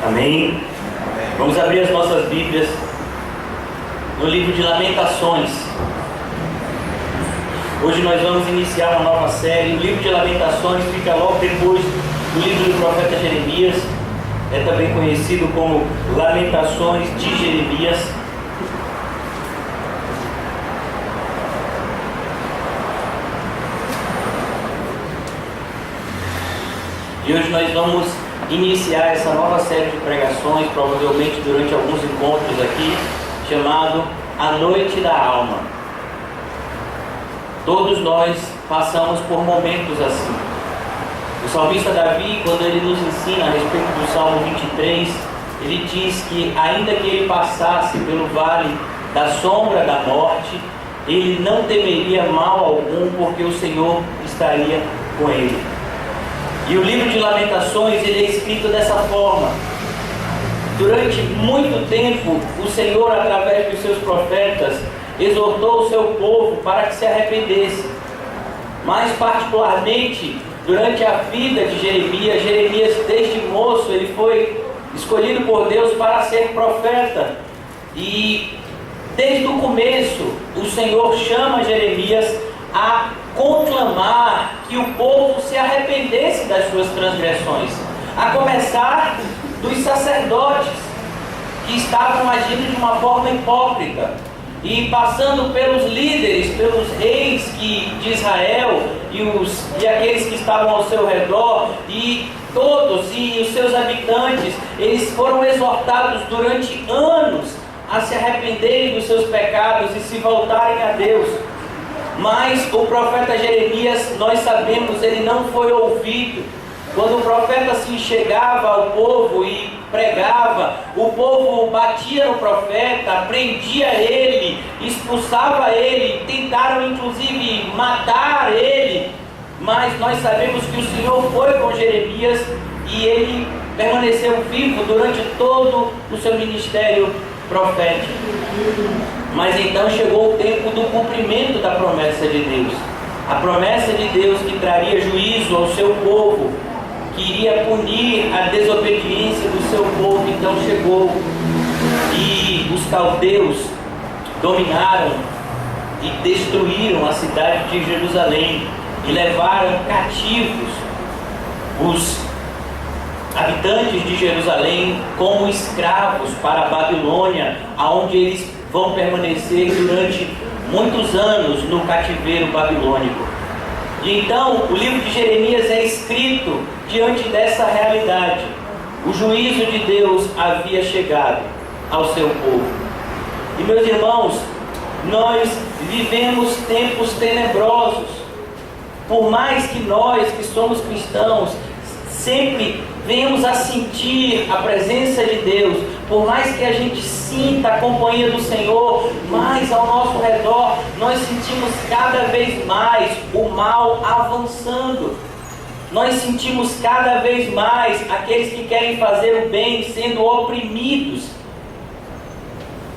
Amém? Vamos abrir as nossas Bíblias no livro de Lamentações. Hoje nós vamos iniciar uma nova série. O livro de Lamentações fica logo depois do livro do profeta Jeremias. É também conhecido como Lamentações de Jeremias. E hoje nós vamos iniciar essa nova série de pregações, provavelmente durante alguns encontros aqui, chamado A Noite da Alma. Todos nós passamos por momentos assim. O salmista Davi, quando ele nos ensina a respeito do Salmo 23, ele diz que ainda que ele passasse pelo vale da sombra da morte, ele não temeria mal algum, porque o Senhor estaria com ele. E o livro de Lamentações, ele é escrito dessa forma. Durante muito tempo, o Senhor, através dos seus profetas, exortou o seu povo para que se arrependesse. Mais particularmente, durante a vida de Jeremias, desde moço, ele foi escolhido por Deus para ser profeta. E desde o começo, o Senhor chama Jeremias a conclamar que o povo se arrependesse das suas transgressões, a começar dos sacerdotes que estavam agindo de uma forma hipócrita, e passando pelos líderes, pelos reis de Israel e aqueles que estavam ao seu redor, e todos e os seus habitantes. Eles foram exortados durante anos a se arrependerem dos seus pecados e se voltarem a Deus. Mas o profeta Jeremias, nós sabemos, ele não foi ouvido. Quando o profeta se chegava ao povo e pregava, o povo batia no profeta, prendia ele, expulsava ele, tentaram inclusive matar ele. Mas nós sabemos que o Senhor foi com Jeremias e ele permaneceu vivo durante todo o seu ministério profético. Mas então chegou o tempo do cumprimento da promessa de Deus. A promessa de Deus que traria juízo ao seu povo, que iria punir a desobediência do seu povo, então chegou. E os caldeus dominaram e destruíram a cidade de Jerusalém e levaram cativos os habitantes de Jerusalém como escravos para a Babilônia, aonde eles vão permanecer durante muitos anos no cativeiro babilônico. E então o livro de Jeremias é escrito diante dessa realidade. O juízo de Deus havia chegado ao seu povo. E meus irmãos, nós vivemos tempos tenebrosos. Por mais que nós que somos cristãos sempre venhamos a sentir a presença de Deus, por mais que a gente sinta a companhia do Senhor, mais ao nosso redor nós sentimos cada vez mais o mal avançando. Nós sentimos cada vez mais aqueles que querem fazer o bem sendo oprimidos.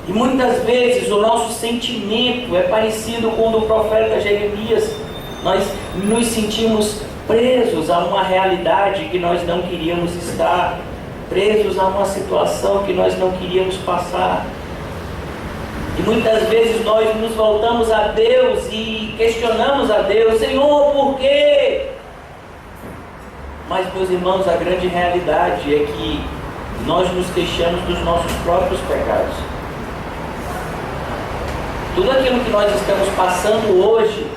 E muitas vezes o nosso sentimento é parecido com o do profeta Jeremias. Nós nos sentimos presos a uma realidade que nós não queríamos estar, presos a uma situação que nós não queríamos passar. E muitas vezes nós nos voltamos a Deus e questionamos a Deus: Senhor, por quê? Mas, meus irmãos, a grande realidade é que nós nos queixamos dos nossos próprios pecados. Tudo aquilo que nós estamos passando hoje,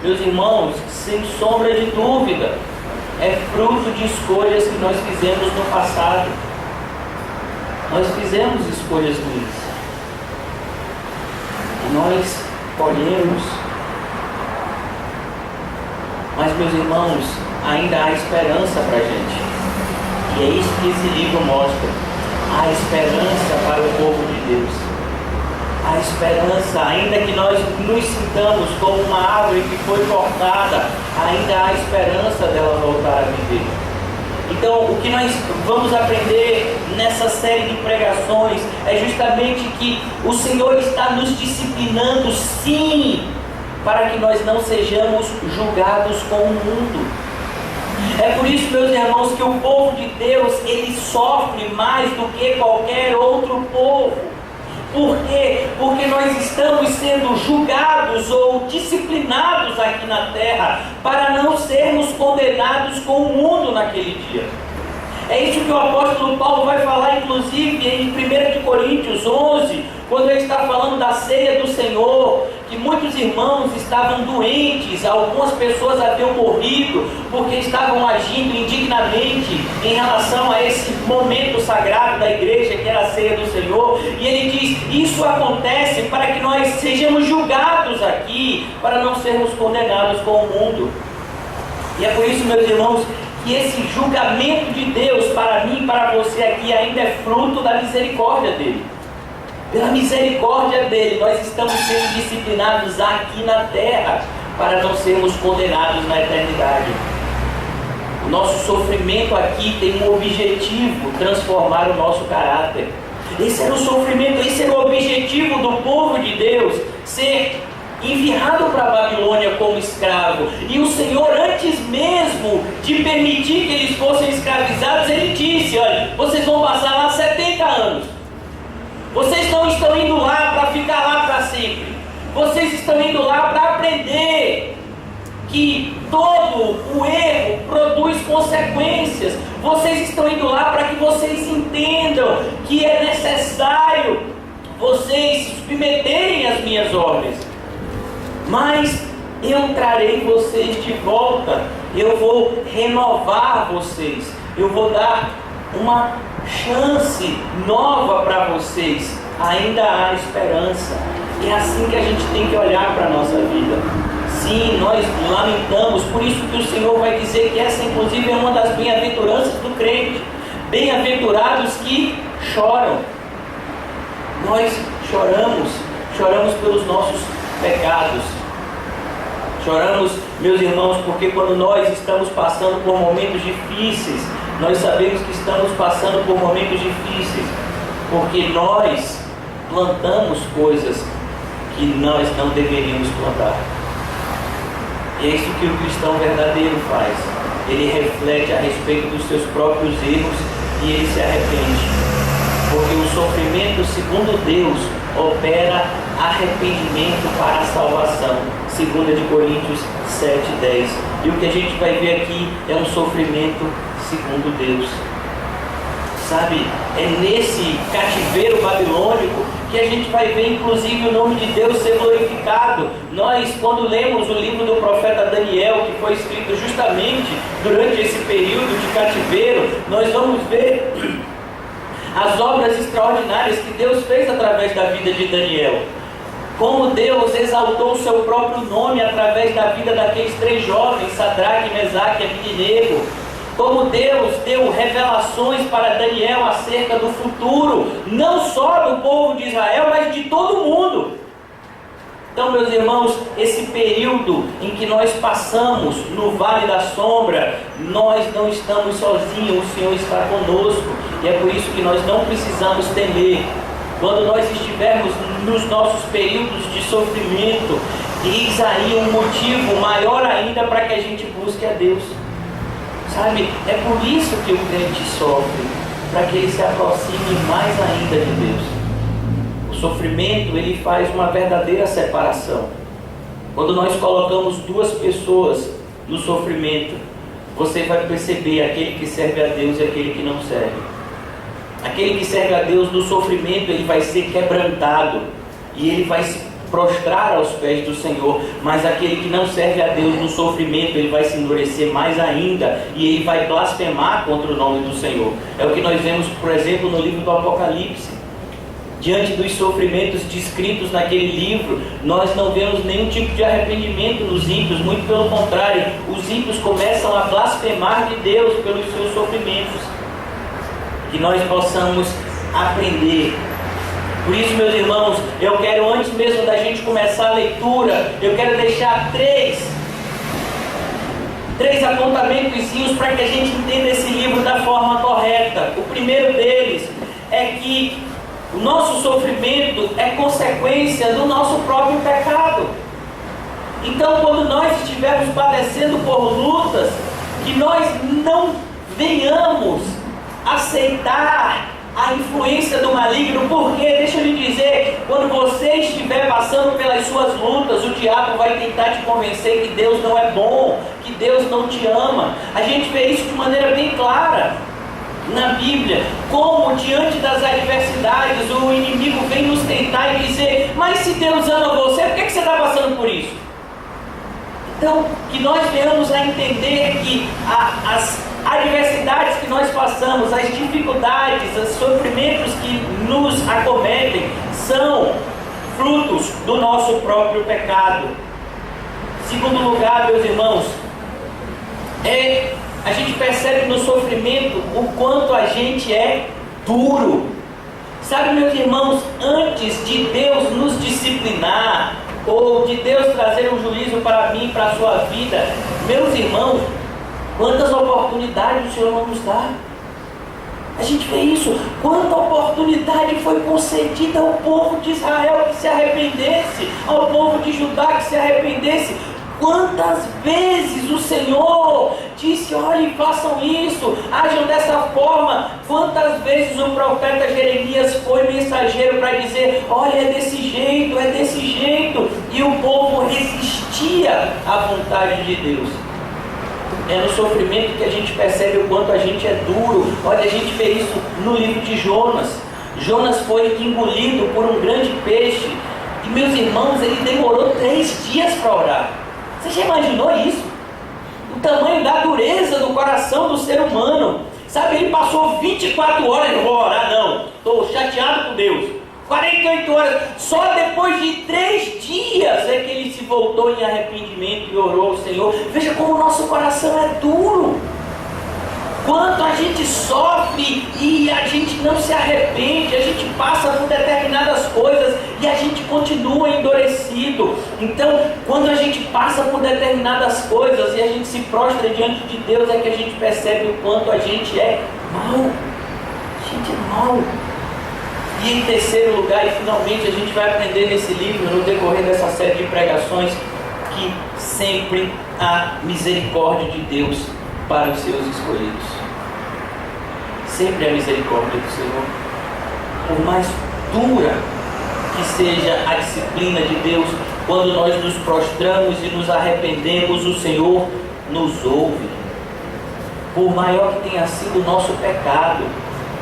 meus irmãos, sem sombra de dúvida, é fruto de escolhas que nós fizemos no passado. Nós fizemos escolhas ruins. E nós colhemos. Mas, meus irmãos, ainda há esperança para a gente. E é isso que esse livro mostra. Há esperança para o povo de Deus. A esperança, ainda que nós nos sintamos como uma árvore que foi cortada, ainda há esperança dela voltar a viver. Então, o que nós vamos aprender nessa série de pregações é justamente que o Senhor está nos disciplinando, sim, para que nós não sejamos julgados com o mundo. É por isso, meus irmãos, que o povo de Deus, ele sofre mais do que qualquer outro povo. Por quê? Porque nós estamos sendo julgados ou disciplinados aqui na terra para não sermos condenados com o mundo naquele dia. É isso que o apóstolo Paulo vai falar, inclusive, em 1 Coríntios 11, quando ele está falando da ceia do Senhor, que muitos irmãos estavam doentes, algumas pessoas haviam morrido, porque estavam agindo indignamente em relação a esse momento sagrado da igreja, que era a ceia do Senhor. E ele diz, isso acontece para que nós sejamos julgados aqui, para não sermos condenados com o mundo. E é por isso, meus irmãos, que esse julgamento de Deus para mim e para você aqui ainda é fruto da misericórdia dele. Pela misericórdia dele, nós estamos sendo disciplinados aqui na terra para não sermos condenados na eternidade. O nosso sofrimento aqui tem um objetivo: transformar o nosso caráter. Esse era o sofrimento, esse era o objetivo do povo de Deus, ser enviado para a Babilônia como escravo. E o Senhor, antes mesmo de permitir que eles fossem escravizados, ele disse: olha, vocês vão passar lá 70 anos. Vocês não estão indo lá para ficar lá para sempre. Vocês estão indo lá para aprender que todo o erro produz consequências. Vocês estão indo lá para que vocês entendam que é necessário vocês se submeterem às minhas ordens. Mas eu trarei vocês de volta. Eu vou renovar vocês. Eu vou dar uma chance nova para vocês. Ainda há esperança. É assim que a gente tem que olhar para a nossa vida. Sim, nós lamentamos. Por isso que o Senhor vai dizer que essa inclusive é uma das bem-aventuranças do crente. Bem-aventurados que choram. Nós choramos pelos nossos pecados. Choramos, meus irmãos, porque quando nós estamos passando por momentos difíceis, nós sabemos que estamos passando por momentos difíceis, porque nós plantamos coisas que nós não deveríamos plantar. E é isso que o cristão verdadeiro faz. Ele reflete a respeito dos seus próprios erros e ele se arrepende. Porque o sofrimento, segundo Deus, opera arrependimento para a salvação. 2 Coríntios 7:10. E o que a gente vai ver aqui é um sofrimento segundo Deus. Sabe, é nesse cativeiro babilônico que a gente vai ver inclusive o nome de Deus ser glorificado. Nós, quando lemos o livro do profeta Daniel, que foi escrito justamente durante esse período de cativeiro, nós vamos ver as obras extraordinárias que Deus fez através da vida de Daniel. Como Deus exaltou o seu próprio nome através da vida daqueles 3 jovens, Sadraque, Mesaque e Abednego. Como Deus deu revelações para Daniel acerca do futuro, não só do povo de Israel, mas de todo mundo. Então, meus irmãos, esse período em que nós passamos no Vale da Sombra, nós não estamos sozinhos, o Senhor está conosco. E é por isso que nós não precisamos temer. Quando nós estivermos nos nossos períodos de sofrimento, eis aí um motivo maior ainda para que a gente busque a Deus. Sabe, é por isso que o crente sofre, para que ele se aproxime mais ainda de Deus. O sofrimento, ele faz uma verdadeira separação. Quando nós colocamos 2 pessoas no sofrimento, você vai perceber aquele que serve a Deus e aquele que não serve. Aquele que serve a Deus no sofrimento, ele vai ser quebrantado e ele vai se prostrar aos pés do Senhor. Mas aquele que não serve a Deus no sofrimento, ele vai se endurecer mais ainda e ele vai blasfemar contra o nome do Senhor. É o que nós vemos, por exemplo, no livro do Apocalipse. Diante dos sofrimentos descritos naquele livro, nós não vemos nenhum tipo de arrependimento nos ímpios, muito pelo contrário, os ímpios começam a blasfemar de Deus pelos seus sofrimentos. Que nós possamos aprender. Por isso, meus irmãos, eu quero, antes mesmo da gente começar a leitura, eu quero deixar três apontamentozinhos para que a gente entenda esse livro da forma correta. O primeiro deles é que o nosso sofrimento é consequência do nosso próprio pecado. Então, quando nós estivermos padecendo por lutas que nós não venhamos aceitar a influência do maligno, porque, deixa eu lhe dizer, quando você estiver passando pelas suas lutas, o diabo vai tentar te convencer que Deus não é bom, que Deus não te ama. A gente vê isso de maneira bem clara na Bíblia, como diante das adversidades o inimigo vem nos tentar e dizer: mas se Deus ama você, por que você está passando por isso? Então, que nós venhamos a entender que as adversidades que nós passamos, as dificuldades, os sofrimentos que nos acometem, são frutos do nosso próprio pecado. Segundo lugar, meus irmãos, a gente percebe no sofrimento o quanto a gente é duro. Sabe, meus irmãos, antes de Deus nos disciplinar, ou de Deus trazer um juízo para mim, para a sua vida, meus irmãos, quantas oportunidades o Senhor não nos dá? A gente vê isso. Quanta oportunidade foi concedida ao povo de Israel que se arrependesse, ao povo de Judá que se arrependesse. Quantas vezes o Senhor disse: olhem, façam isso, ajam dessa forma. Quantas vezes o profeta Jeremias foi mensageiro para dizer: olha, é desse jeito, e o povo resistia à vontade de Deus. É no sofrimento que a gente percebe o quanto a gente é duro. Olha, a gente vê isso no livro de Jonas. Jonas foi engolido por um grande peixe, e, meus irmãos, ele demorou 3 dias para orar. Você já imaginou isso? O tamanho da dureza do coração do ser humano. Sabe, ele passou 24 horas, não vou orar não, estou chateado com Deus. 48 horas, só depois de 3 dias é que ele se voltou em arrependimento e orou ao Senhor. Veja como o nosso coração é duro. Quanto a gente sofre e a gente não se arrepende, a gente passa por determinadas coisas e a gente continua endurecido. Então, quando a gente passa por determinadas coisas e a gente se prostra diante de Deus, é que a gente percebe o quanto a gente é mau. A gente é mau. E em terceiro lugar, e finalmente a gente vai aprender nesse livro, no decorrer dessa série de pregações, que sempre há misericórdia de Deus para os seus escolhidos. Sempre há misericórdia do Senhor. Por mais dura que seja a disciplina de Deus, quando nós nos prostramos e nos arrependemos, o Senhor nos ouve. Por maior que tenha sido o nosso pecado,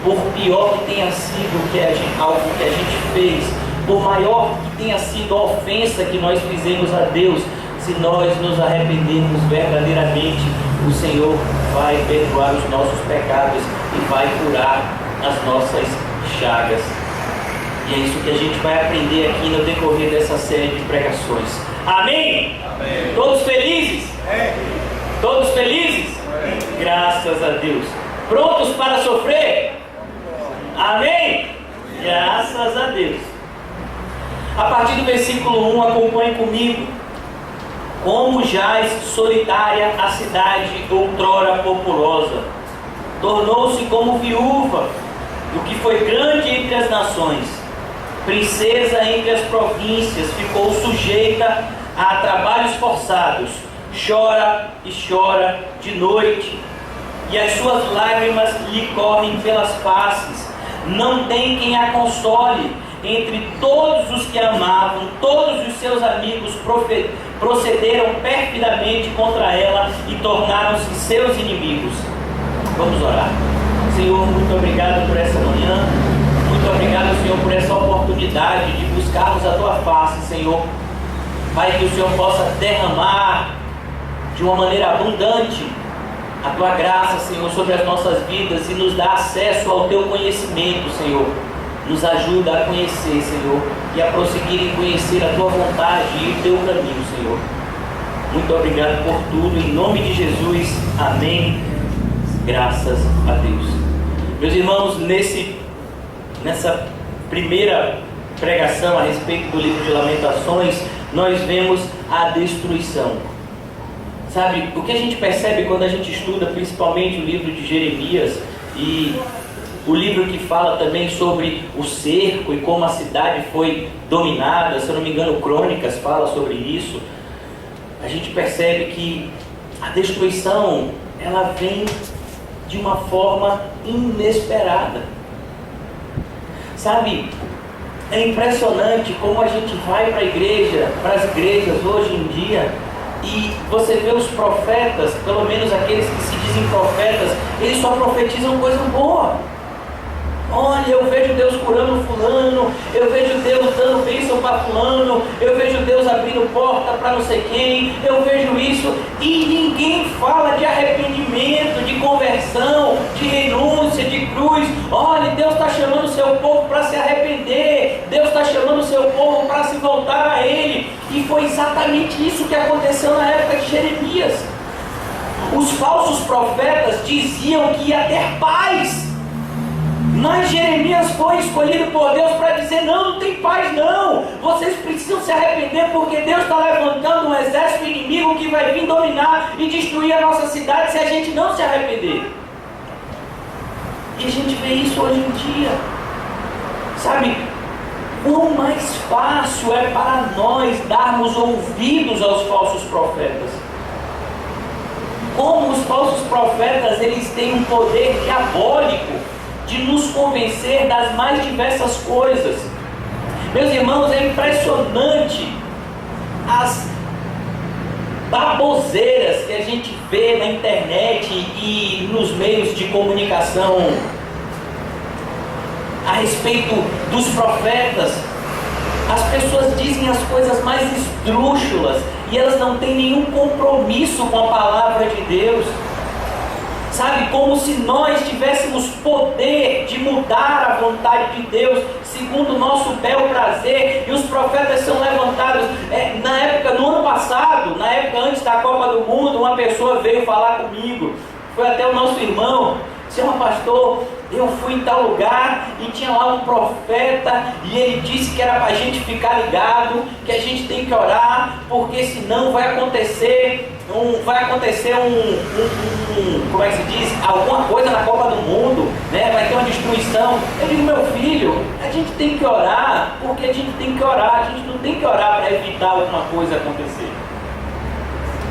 por pior que tenha sido algo que a gente fez, por maior que tenha sido a ofensa que nós fizemos a Deus, se nós nos arrependermos verdadeiramente, o Senhor vai perdoar os nossos pecados e vai curar as nossas chagas. E é isso que a gente vai aprender aqui no decorrer dessa série de pregações. Amém? Amém. Todos felizes? Amém. Todos felizes? Amém. Graças a Deus. Prontos para sofrer? Amém? Graças a Deus. A partir do versículo 1, acompanhe comigo. Como jaz solitária a cidade outrora populosa, tornou-se como viúva do que foi grande entre as nações, princesa entre as províncias, ficou sujeita a trabalhos forçados, chora e chora de noite, e as suas lágrimas lhe correm pelas faces, não tem quem a console. Entre todos os que amavam, todos os seus amigos procederam perfidamente contra ela e tornaram-se seus inimigos. Vamos orar. Senhor, muito obrigado por essa manhã. Muito obrigado, Senhor, por essa oportunidade de buscarmos a Tua face, Senhor. Pai, que o Senhor possa derramar de uma maneira abundante a Tua graça, Senhor, sobre as nossas vidas e nos dar acesso ao Teu conhecimento, Senhor. Nos ajuda a conhecer, Senhor, e a prosseguir em conhecer a Tua vontade e o Teu caminho, Senhor. Muito obrigado por tudo, em nome de Jesus, amém. Graças a Deus. Meus irmãos, nessa primeira pregação a respeito do livro de Lamentações, nós vemos a destruição. Sabe, o que a gente percebe quando a gente estuda principalmente o livro de Jeremias e o livro que fala também sobre o cerco e como a cidade foi dominada, se eu não me engano, Crônicas fala sobre isso. A gente percebe que a destruição ela vem de uma forma inesperada. Sabe, é impressionante como a gente vai para a igreja, para as igrejas hoje em dia, e você vê os profetas, pelo menos aqueles que se dizem profetas, eles só profetizam coisa boa. Olha, eu vejo Deus curando fulano, eu vejo Deus dando bênção para fulano, eu vejo Deus abrindo porta para não sei quem, eu vejo isso, e ninguém fala de arrependimento, de conversão, de renúncia, de cruz. Olha, Deus está chamando o seu povo para se arrepender, Deus está chamando o seu povo para se voltar a Ele, e foi exatamente isso que aconteceu na época de Jeremias. Os falsos profetas diziam que ia ter paz, mas Jeremias foi escolhido por Deus para dizer: não tem paz não, vocês precisam se arrepender, porque Deus está levantando um exército inimigo que vai vir dominar e destruir a nossa cidade se a gente não se arrepender. E a gente vê isso hoje em dia. Sabe, quão mais fácil é para nós darmos ouvidos aos falsos profetas. Como os falsos profetas, eles têm um poder diabólico de nos convencer das mais diversas coisas. Meus irmãos, é impressionante as baboseiras que a gente vê na internet e nos meios de comunicação a respeito dos profetas. As pessoas dizem as coisas mais esdrúxulas e elas não têm nenhum compromisso com a palavra de Deus. Sabe, como se nós tivéssemos poder de mudar a vontade de Deus segundo o nosso bel prazer, e os profetas são levantados. Na época, no ano passado, na época antes da Copa do Mundo, uma pessoa veio falar comigo, foi até o nosso irmão: senhor pastor, eu fui em tal lugar e tinha lá um profeta e ele disse que era para a gente ficar ligado, que a gente tem que orar, porque senão vai acontecer como é que se diz, alguma coisa na Copa do Mundo, né? Vai ter uma destruição. Eu digo: meu filho, a gente tem que orar, porque a gente tem que orar, a gente não tem que orar para evitar alguma coisa acontecer.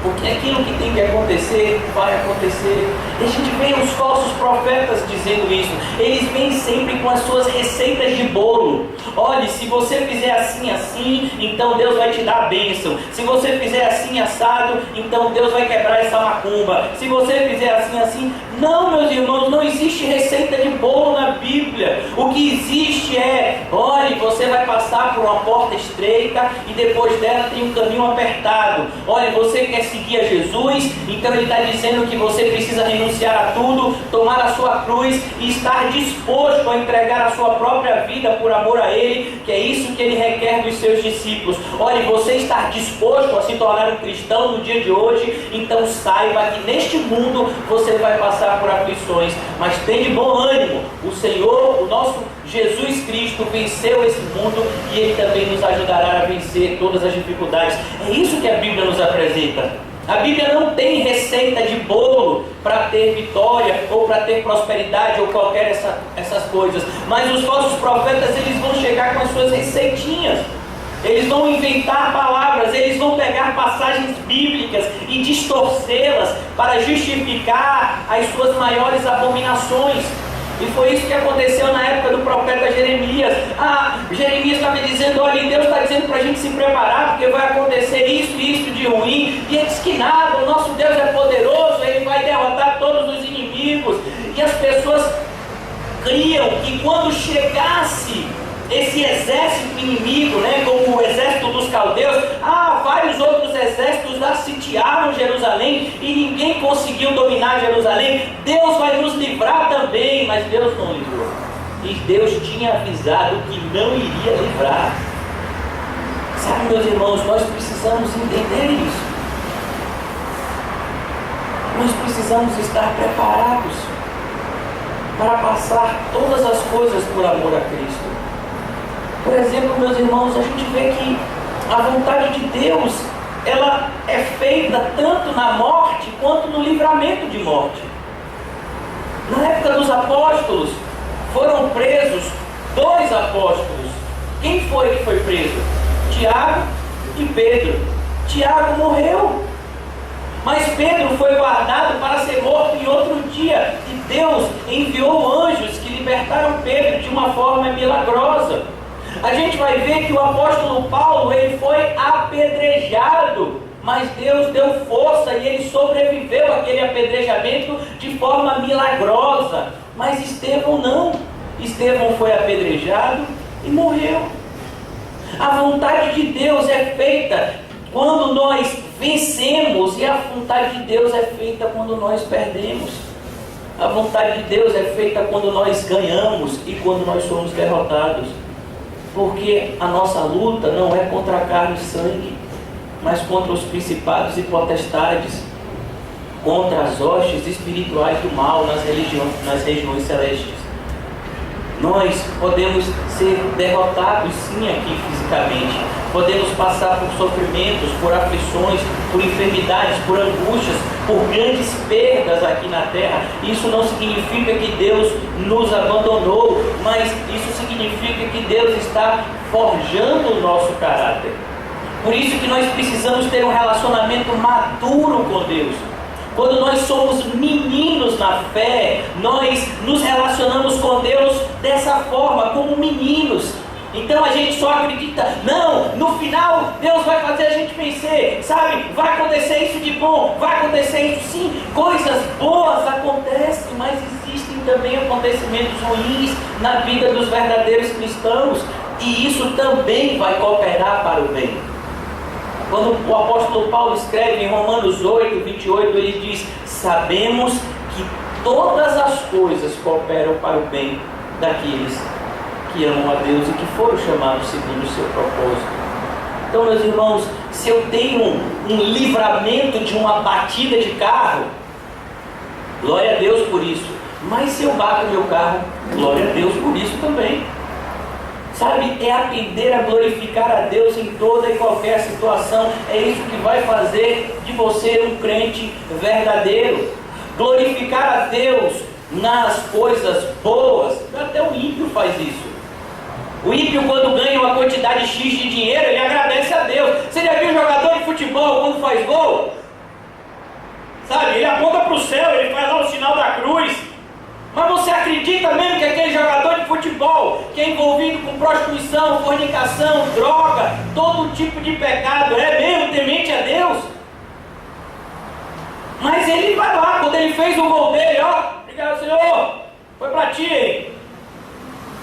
Porque aquilo que tem que acontecer, vai acontecer. E a gente vê os falsos profetas dizendo isso. Eles vêm sempre com as suas receitas de bolo. Olha, se você fizer assim, assim, então Deus vai te dar a bênção. Se você fizer assim, assado, então Deus vai quebrar essa macumba. Se você fizer assim, assim... Não, meus irmãos, não existe receita de bolo na Bíblia. O que existe é: olha, você vai passar por uma porta estreita e depois dela tem um caminho apertado. Olha, você quer seguir a Jesus, então Ele está dizendo que você precisa renunciar a tudo, tomar a sua cruz e estar disposto a entregar a sua própria vida por amor a Ele, que é isso que Ele requer dos seus discípulos. Olha, você estar disposto a se tornar um cristão no dia de hoje, então saiba que neste mundo você vai passar por aflições, mas tem de bom ânimo. O Senhor, o nosso Jesus Cristo, venceu esse mundo e Ele também nos ajudará a vencer todas as dificuldades. É isso que a Bíblia nos apresenta. A Bíblia não tem receita de bolo para ter vitória ou para ter prosperidade ou qualquer essas coisas, mas os falsos profetas, eles vão chegar com as suas receitinhas. Eles vão inventar palavras, eles vão pegar passagens bíblicas e distorcê-las para justificar as suas maiores abominações. E foi isso que aconteceu na época do profeta Jeremias. Jeremias estava dizendo: olha, Deus está dizendo para a gente se preparar, porque vai acontecer isso e isso de ruim. E ele diz que nada, o nosso Deus é poderoso, Ele vai derrotar todos os inimigos. E as pessoas criam que quando chegasse esse exército inimigo, né, como o exército dos caldeus, vários outros exércitos lá sitiaram Jerusalém e ninguém conseguiu dominar Jerusalém. Deus vai nos livrar também, mas Deus não livrou. E Deus tinha avisado que não iria livrar. Sabe, meus irmãos, nós precisamos entender isso. Nós precisamos estar preparados para passar todas as coisas por amor a Cristo. Por exemplo, meus irmãos, a gente vê que a vontade de Deus, ela é feita tanto na morte quanto no livramento de morte. Na época dos apóstolos, foram presos 2 apóstolos. Quem foi que foi preso? Tiago e Pedro. Tiago morreu, mas Pedro foi guardado para ser morto Deus enviou anjos que libertaram Pedro de uma forma milagrosa. A gente vai ver que o apóstolo Paulo, ele foi apedrejado, mas Deus deu força e ele sobreviveu àquele apedrejamento de forma milagrosa. Mas Estevão não. Estevão foi apedrejado e morreu. A vontade de Deus é feita quando nós vencemos, e a vontade de Deus é feita quando nós perdemos. A vontade de Deus é feita quando nós ganhamos e quando nós somos derrotados. Porque a nossa luta não é contra carne e sangue, mas contra os principados e potestades, contra as hostes espirituais do mal nas regiões celestes. Nós podemos ser derrotados sim aqui fisicamente, podemos passar por sofrimentos, por aflições, por enfermidades, por angústias, por grandes perdas aqui na terra. Isso não significa que Deus nos abandonou, mas isso significa que Deus está forjando o nosso caráter. Por isso que nós precisamos ter um relacionamento maduro com Deus. Quando nós somos meninos na fé, nós nos relacionamos com Deus dessa forma, como meninos. Então a gente só acredita, não, no final Deus vai fazer a gente vencer, sabe? Vai acontecer isso de bom, vai acontecer isso sim. Coisas boas acontecem, mas existem também acontecimentos ruins na vida dos verdadeiros cristãos. E isso também vai cooperar para o bem. Quando o apóstolo Paulo escreve em Romanos 8, 28, ele diz: sabemos que todas as coisas cooperam para o bem daqueles que amam a Deus e que foram chamados segundo o seu propósito. Então, meus irmãos, se eu tenho um livramento de uma batida de carro, glória a Deus por isso. Mas se eu bato meu carro, glória a Deus por isso também. Sabe, é aprender a glorificar a Deus em toda e qualquer situação. É isso que vai fazer de você um crente verdadeiro. Glorificar a Deus nas coisas boas. Até o ímpio faz isso. O ímpio, quando ganha uma quantidade X de dinheiro, ele agradece a Deus. Você já viu um jogador de futebol quando faz gol? Sabe, ele aponta para o céu, ele faz lá o sinal da cruz. Mas você acredita mesmo que aquele jogador de futebol, que é envolvido com prostituição, fornicação, droga, todo tipo de pecado, é mesmo temente a Deus? Mas ele vai lá, quando ele fez o gol dele, ó, obrigado Senhor, foi para ti, hein?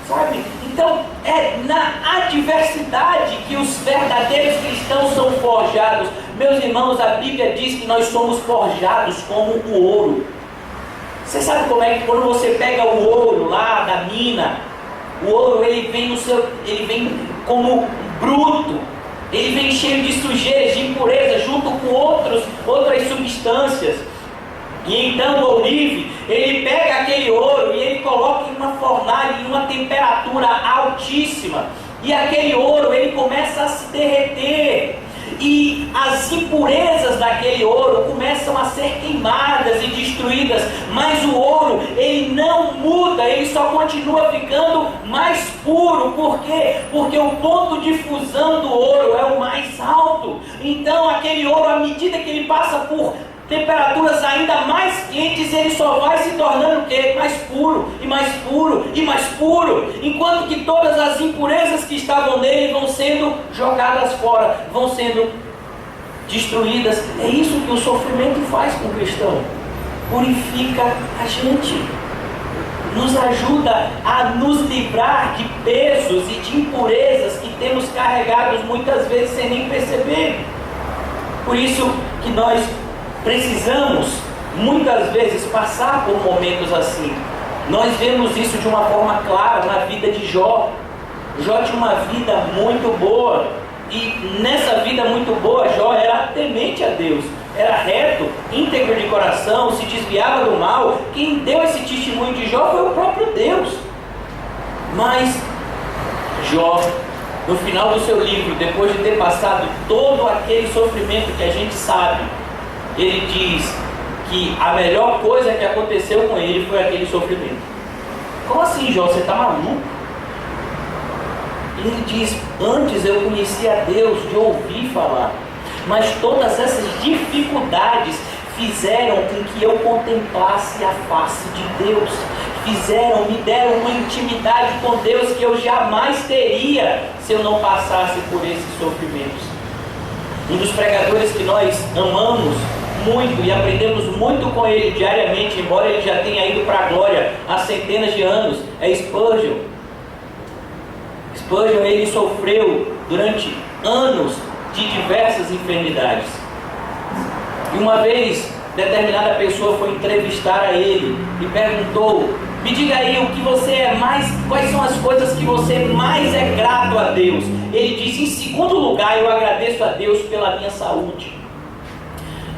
Sabe? Então é na adversidade que os verdadeiros cristãos são forjados. Meus irmãos, a Bíblia diz que nós somos forjados como o ouro. Você sabe como é que quando você pega o ouro lá da mina, o ouro ele vem como bruto, ele vem cheio de sujeiras, de impureza, junto com outras substâncias. E então o ourive, ele pega aquele ouro e ele coloca em uma fornalha, em uma temperatura altíssima, e aquele ouro ele começa a se derreter. E as impurezas daquele ouro começam a ser queimadas e destruídas, mas o ouro, ele não muda, ele só continua ficando mais puro. Por quê? Porque o ponto de fusão do ouro é o mais alto. Então aquele ouro, à medida que ele passa por temperaturas ainda mais quentes, ele só vai se tornando o quê? Mais puro, e mais puro, e mais puro, enquanto que todas as impurezas que estavam nele vão sendo jogadas fora, vão sendo destruídas. É isso que o sofrimento faz com o cristão, purifica a gente, nos ajuda a nos livrar de pesos e de impurezas que temos carregados muitas vezes sem nem perceber. Por isso que nós precisamos muitas vezes passar por momentos assim. Nós vemos isso de uma forma clara na vida de Jó. Jó tinha uma vida muito boa, e nessa vida muito boa Jó era temente a Deus, era reto, íntegro de coração, se desviava do mal. Quem deu esse testemunho de Jó foi o próprio Deus. Mas Jó, no final do seu livro, depois de ter passado todo aquele sofrimento que a gente sabe, ele diz que a melhor coisa que aconteceu com ele foi aquele sofrimento. Como assim, Jó? Você está maluco? Ele diz: antes eu conhecia a Deus de ouvir falar, mas todas essas dificuldades fizeram com que eu contemplasse a face de Deus. Me deram uma intimidade com Deus que eu jamais teria se eu não passasse por esses sofrimentos. Um dos pregadores que nós amamos muito e aprendemos muito com ele diariamente, embora ele já tenha ido para a glória há centenas de anos, é Spurgeon. Spurgeon, ele sofreu durante anos de diversas enfermidades. E uma vez, determinada pessoa foi entrevistar a ele e perguntou: me diga aí o que você é mais, quais são as coisas que você mais é grato a Deus? Ele disse: em segundo lugar, eu agradeço a Deus pela minha saúde.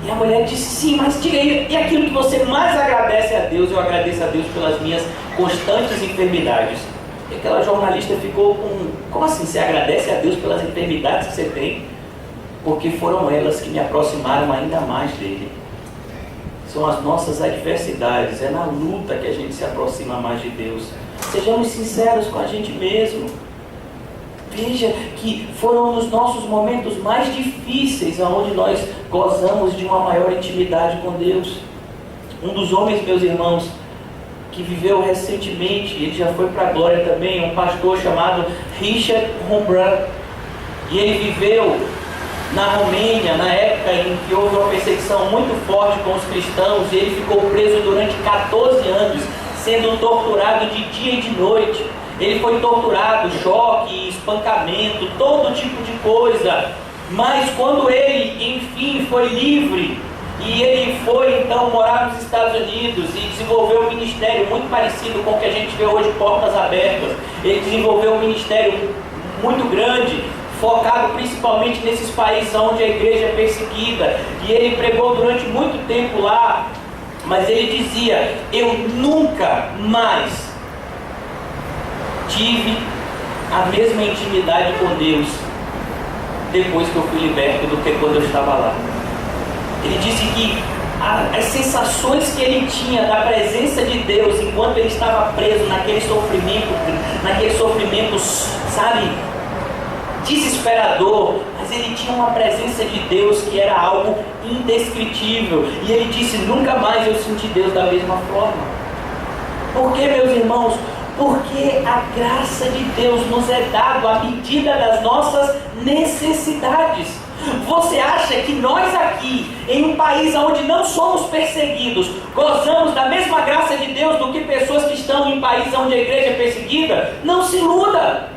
E a mulher disse: sim, mas diga aí, e aquilo que você mais agradece a Deus? Eu agradeço a Deus pelas minhas constantes enfermidades. E aquela jornalista ficou com: como assim você agradece a Deus pelas enfermidades que você tem? Porque foram elas que me aproximaram ainda mais dele. São as nossas adversidades, é na luta que a gente se aproxima mais de Deus. Sejamos sinceros com a gente mesmo. Veja que foram nos nossos momentos mais difíceis onde nós gozamos de uma maior intimidade com Deus. Um dos homens, meus irmãos, que viveu recentemente, ele já foi para a glória também, um pastor chamado Richard Rembrandt. E ele viveu na Romênia, na época em que houve uma perseguição muito forte com os cristãos, e ele ficou preso durante 14 anos, sendo torturado de dia e de noite. Ele foi torturado, choque, espancamento, todo tipo de coisa. Mas quando ele, enfim, foi livre, e ele foi então morar nos Estados Unidos e desenvolveu um ministério muito parecido com o que a gente vê hoje, Portas Abertas. Ele desenvolveu um ministério muito grande, focado principalmente nesses países onde a igreja é perseguida, e ele pregou durante muito tempo lá. Mas ele dizia: eu nunca mais tive a mesma intimidade com Deus depois que eu fui liberto do que quando eu estava lá. Ele disse que as sensações que ele tinha da presença de Deus enquanto ele estava preso naquele sofrimento, sabe, desesperador, mas ele tinha uma presença de Deus que era algo indescritível. E ele disse: nunca mais eu senti Deus da mesma forma. Por quê, meus irmãos? Porque a graça de Deus nos é dada à medida das nossas necessidades. Você acha que nós aqui, em um país onde não somos perseguidos, gozamos da mesma graça de Deus do que pessoas que estão em países onde a igreja é perseguida? Não se iluda!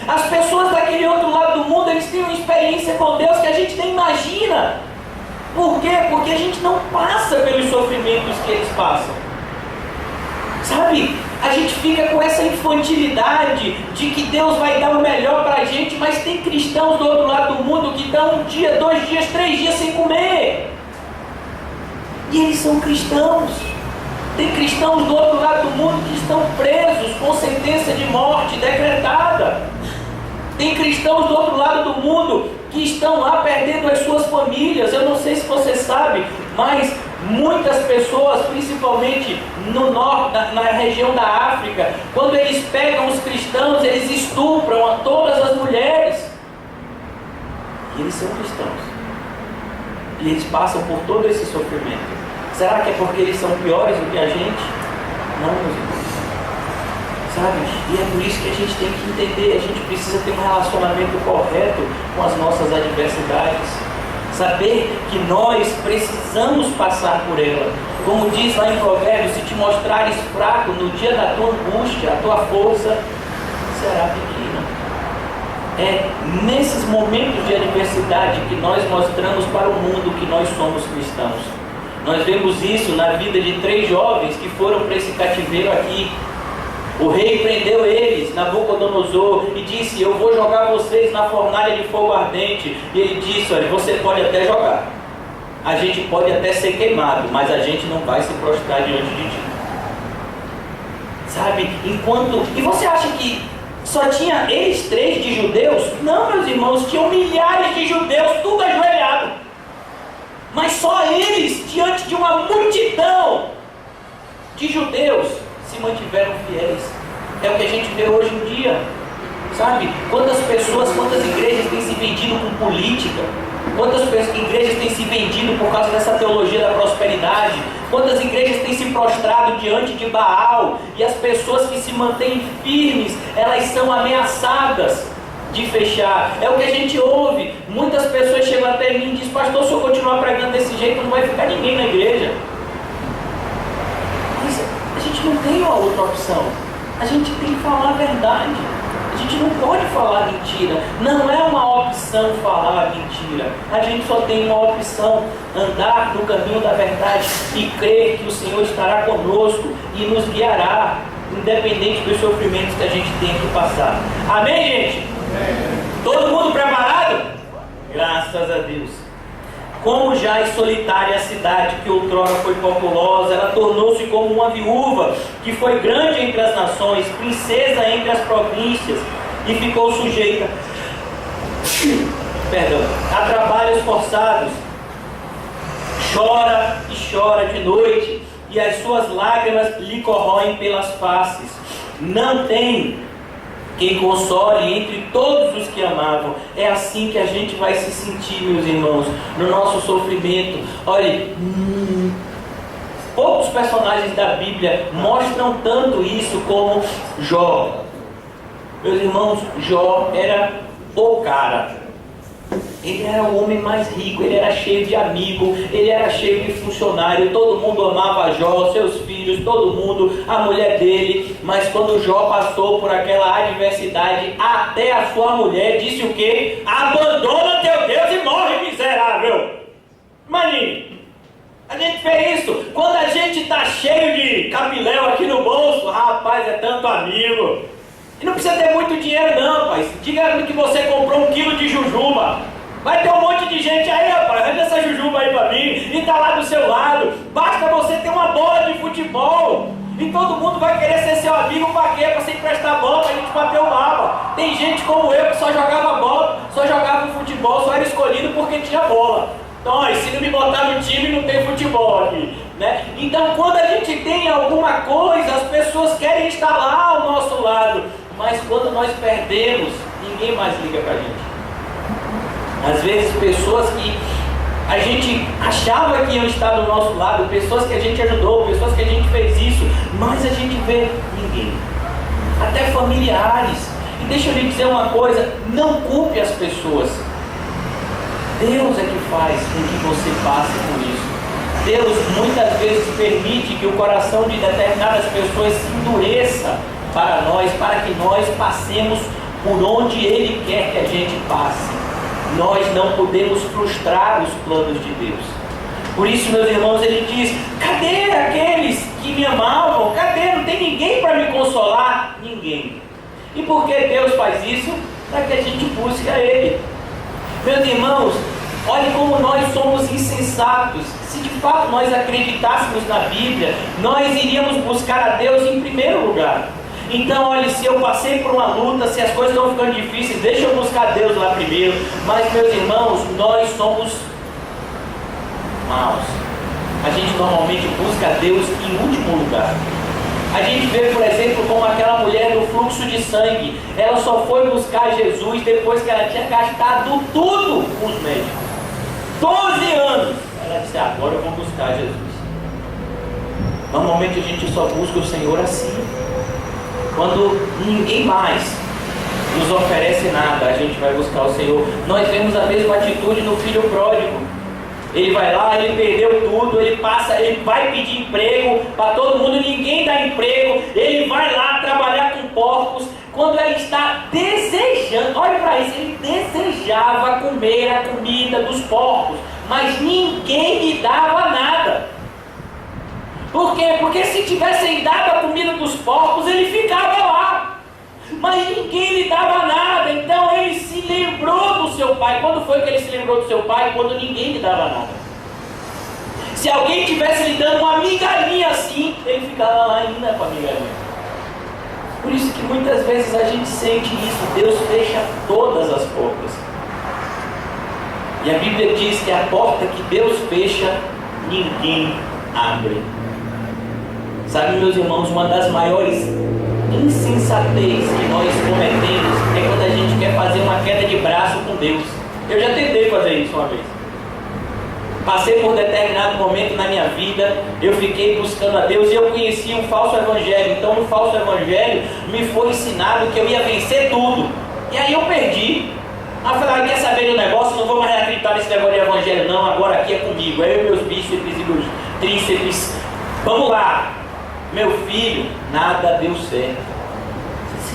As pessoas daquele outro lado do mundo, eles têm uma experiência com Deus que a gente nem imagina. Por quê? Porque a gente não passa pelos sofrimentos que eles passam. Sabe? A gente fica com essa infantilidade de que Deus vai dar o melhor para a gente, mas tem cristãos do outro lado do mundo que estão 1 dia, 2 dias, 3 dias sem comer. E eles são cristãos. Tem cristãos do outro lado do mundo que estão presos com sentença de morte decretada. Tem cristãos do outro lado do mundo que estão lá perdendo as suas famílias. Eu não sei se você sabe, mas muitas pessoas, principalmente no norte, na região da África, quando eles pegam os cristãos, eles estupram a todas as mulheres. E eles são cristãos. E eles passam por todo esse sofrimento. Será que é porque eles são piores do que a gente? Não, meus irmãos. Sabe? E é por isso que a gente tem que entender, a gente precisa ter um relacionamento correto com as nossas adversidades. Saber que nós precisamos passar por ela. Como diz lá em Provérbios: se te mostrares fraco no dia da tua angústia, a tua força será pequena. É nesses momentos de adversidade que nós mostramos para o mundo que nós somos cristãos. Nós vemos isso na vida de 3 jovens que foram para esse cativeiro aqui. O rei prendeu eles, Nabucodonosor, e disse: eu vou jogar vocês na fornalha de fogo ardente. E ele disse: olha, você pode até jogar, a gente pode até ser queimado, mas a gente não vai se prostrar diante de ti. Sabe? E você acha que só tinha eles 3 de judeus? Não, meus irmãos, tinham milhares de judeus, tudo ajoelhado. Mas só eles, diante de uma multidão de judeus, se mantiveram fiéis. É o que a gente vê hoje em dia. Sabe? Quantas pessoas, quantas igrejas têm se vendido com política? Quantas igrejas têm se vendido por causa dessa teologia da prosperidade? Quantas igrejas têm se prostrado diante de Baal? E as pessoas que se mantêm firmes, elas são ameaçadas de fechar. É o que a gente ouve. Muitas pessoas chegam até mim e dizem: pastor, se eu continuar pregando desse jeito, não vai ficar ninguém na igreja. Mas a gente não tem uma outra opção. A gente tem que falar a verdade. A gente não pode falar mentira. Não é uma opção falar mentira. A gente só tem uma opção: andar no caminho da verdade e crer que o Senhor estará conosco e nos guiará, independente dos sofrimentos que a gente tem que passar. Amém, gente? Amém. Todo mundo preparado? Graças a Deus. Como já é solitária a cidade que outrora foi populosa, ela tornou-se como uma viúva que foi grande entre as nações, princesa entre as províncias, e ficou sujeita a trabalhos forçados. Chora e chora de noite, e as suas lágrimas lhe corroem pelas faces. Não tem quem console entre todos os que amavam. É assim que a gente vai se sentir, meus irmãos, no nosso sofrimento. Olha, poucos personagens da Bíblia mostram tanto isso como Jó. Meus irmãos, Jó era o cara. Ele era o homem mais rico, ele era cheio de amigo, ele era cheio de funcionário, todo mundo amava Jó, seus filhos, todo mundo, a mulher dele. Mas quando Jó passou por aquela adversidade, até a sua mulher disse o quê? Abandona teu Deus e morre, miserável. Imagine, a gente vê isso, quando a gente está cheio de capiléu aqui no bolso, rapaz, é tanto amigo. E não precisa ter muito dinheiro não, rapaz. Diga que você comprou 1 quilo de jujuba. Vai ter um monte de gente aí, rapaz, arranja essa jujuba aí pra mim, e tá lá do seu lado. Basta você ter uma bola de futebol, e todo mundo vai querer ser seu amigo pra quê? Pra você emprestar bola, pra gente bater o mapa. Tem gente como eu que só jogava bola, só jogava futebol, só era escolhido porque tinha bola. Então, ó, se não me botar no time, não tem futebol aqui, né? Então, quando a gente tem alguma coisa, as pessoas querem estar lá ao nosso lado. Mas quando nós perdemos, ninguém mais liga pra gente. Às vezes pessoas que a gente achava que iam estar do nosso lado, pessoas que a gente ajudou, pessoas que a gente fez isso, mas a gente vê ninguém. Até familiares. E deixa eu lhe dizer uma coisa, não culpe as pessoas. Deus é que faz com que você passe por isso. Deus muitas vezes permite que o coração de determinadas pessoas se endureça para nós, para que nós passemos por onde Ele quer que a gente passe. Nós não podemos frustrar os planos de Deus. Por isso, meus irmãos, Ele diz: cadê aqueles que me amavam? Cadê? Não tem ninguém para me consolar? Ninguém. E por que Deus faz isso? Para que a gente busque a Ele. Meus irmãos, olhe como nós somos insensatos. Se de fato nós acreditássemos na Bíblia, nós iríamos buscar a Deus em primeiro lugar. Então, olha, se eu passei por uma luta, se as coisas estão ficando difíceis, deixa eu buscar Deus lá primeiro. Mas, meus irmãos, nós somos maus. A gente normalmente busca Deus em último lugar. A gente vê, por exemplo, como aquela mulher do fluxo de sangue. Ela só foi buscar Jesus depois que ela tinha gastado tudo com os médicos. 12 anos. Ela disse: agora eu vou buscar Jesus. Normalmente a gente só busca o Senhor assim. Quando ninguém mais nos oferece nada, a gente vai buscar o Senhor. Nós vemos a mesma atitude no filho pródigo. Ele vai lá, ele perdeu tudo, ele vai pedir emprego para todo mundo, ninguém dá emprego. Ele vai lá trabalhar com porcos. Quando ele está desejando, olha para isso, ele desejava comer a comida dos porcos, mas ninguém lhe dava nada. Por quê? Porque se tivessem dado a comida dos porcos, ele ficava lá. Mas ninguém lhe dava nada. Então ele se lembrou do seu pai. Quando foi que ele se lembrou do seu pai? Quando ninguém lhe dava nada. Se alguém tivesse lhe dando uma migalhinha assim, ele ficava lá ainda com a migalhinha. Por isso que muitas vezes a gente sente isso. Deus fecha todas as portas. E a Bíblia diz que a porta que Deus fecha, ninguém abre. Sabe, meus irmãos, uma das maiores insensatez que nós cometemos é quando a gente quer fazer uma queda de braço com Deus. Eu já tentei fazer isso uma vez. Passei por determinado momento na minha vida, eu fiquei buscando a Deus e eu conheci um falso evangelho. Então no falso evangelho me foi ensinado que eu ia vencer tudo. E aí eu perdi. Aí eu falei, quer saber do negócio? Não vou mais acreditar nesse negócio de evangelho não, agora aqui é comigo. Aí meus bíceps e meus tríceps, vamos lá. Meu filho, nada deu certo.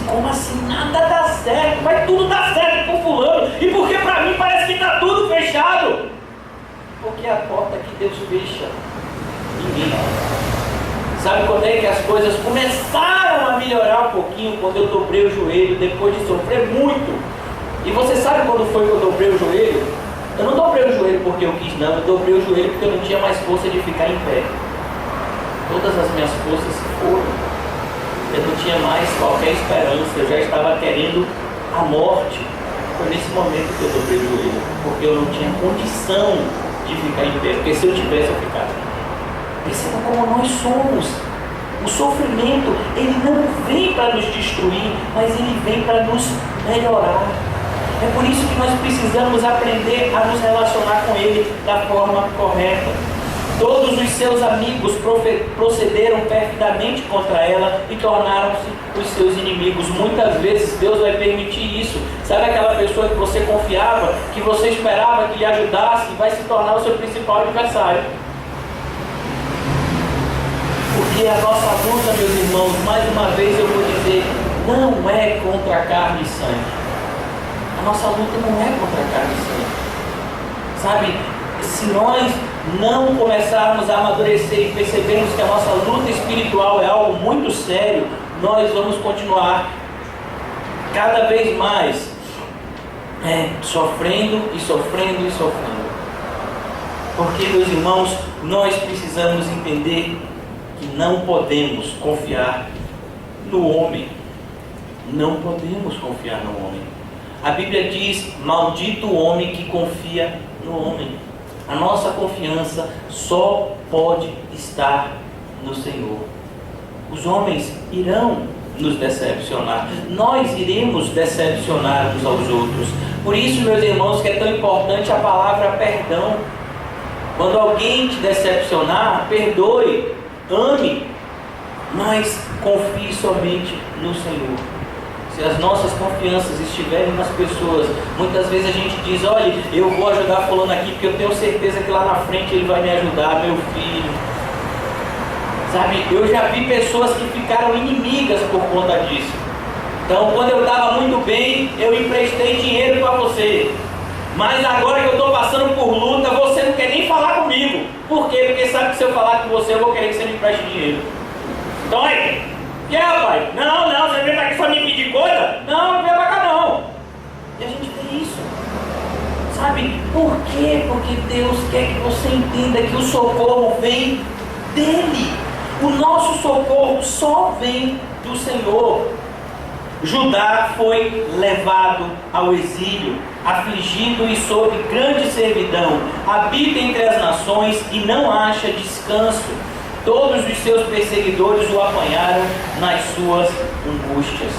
Como assim? Nada dá certo. Vai tudo dar certo pro fulano. E porque pra mim parece que está tudo fechado? Porque a porta que Deus fecha, ninguém abre. Sabe quando é que as coisas começaram a melhorar um pouquinho? Quando eu dobrei o joelho, depois de sofrer muito. E você sabe quando foi que eu dobrei o joelho? Eu não dobrei o joelho porque eu quis, não. Eu dobrei o joelho porque eu não tinha mais força de ficar em pé. Todas as minhas forças se foram. Eu não tinha mais qualquer esperança, eu já estava querendo a morte. Foi nesse momento que eu dobrei o joelho, porque eu não tinha condição de ficar em pé, porque se eu tivesse, eu ficava. Perceba como nós somos. O sofrimento, ele não vem para nos destruir, mas ele vem para nos melhorar. É por isso que nós precisamos aprender a nos relacionar com ele da forma correta. Todos os seus amigos procederam perfidamente contra ela e tornaram-se os seus inimigos. Muitas vezes Deus vai permitir isso. Sabe aquela pessoa que você confiava, que você esperava que lhe ajudasse, vai se tornar o seu principal adversário. Porque a nossa luta, meus irmãos, mais uma vez eu vou dizer, não é contra carne e sangue. A nossa luta não é contra carne e sangue. Sabe, se nós não começarmos a amadurecer e percebermos que a nossa luta espiritual é algo muito sério, nós vamos continuar cada vez mais sofrendo e sofrendo e sofrendo. Porque, meus irmãos, nós precisamos entender que não podemos confiar no homem. Não podemos confiar no homem. A Bíblia diz, maldito o homem que confia no homem. A nossa confiança só pode estar no Senhor. Os homens irão nos decepcionar. Nós iremos decepcionar uns aos outros. Por isso, meus irmãos, que é tão importante a palavra perdão. Quando alguém te decepcionar, perdoe, ame, mas confie somente no Senhor. Se as nossas confianças estiverem nas pessoas, muitas vezes a gente diz, olha, eu vou ajudar fulano aqui porque eu tenho certeza que lá na frente ele vai me ajudar, meu filho. Sabe, eu já vi pessoas que ficaram inimigas por conta disso. Então, quando eu estava muito bem, eu emprestei dinheiro para você. Mas agora que eu estou passando por luta, você não quer nem falar comigo. Por quê? Porque sabe que se eu falar com você, eu vou querer que você me empreste dinheiro. Então aí, que é, pai? Não, você veio pra aqui só me pedir coisa? Não veio pra cá não. E a gente vê isso. Sabe por quê? Porque Deus quer que você entenda que o socorro vem dele. O nosso socorro só vem do Senhor. Judá foi levado ao exílio, afligido e sob grande servidão. Habita entre as nações e não acha descanso. Todos os seus perseguidores o apanharam nas suas angústias.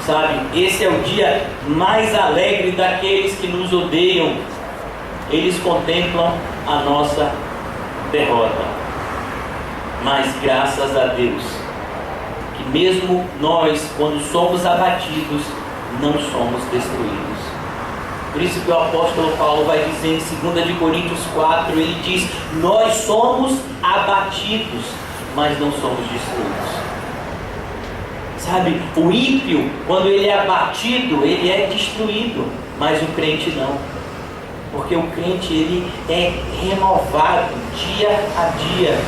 Sabe, esse é o dia mais alegre daqueles que nos odeiam. Eles contemplam a nossa derrota. Mas graças a Deus, que mesmo nós, quando somos abatidos, não somos destruídos. Por isso que o apóstolo Paulo vai dizer em 2 Coríntios 4, ele diz, nós somos abatidos, mas não somos destruídos. Sabe, o ímpio, quando ele é abatido, ele é destruído, mas o crente não. Porque o crente, ele é renovado dia a dia.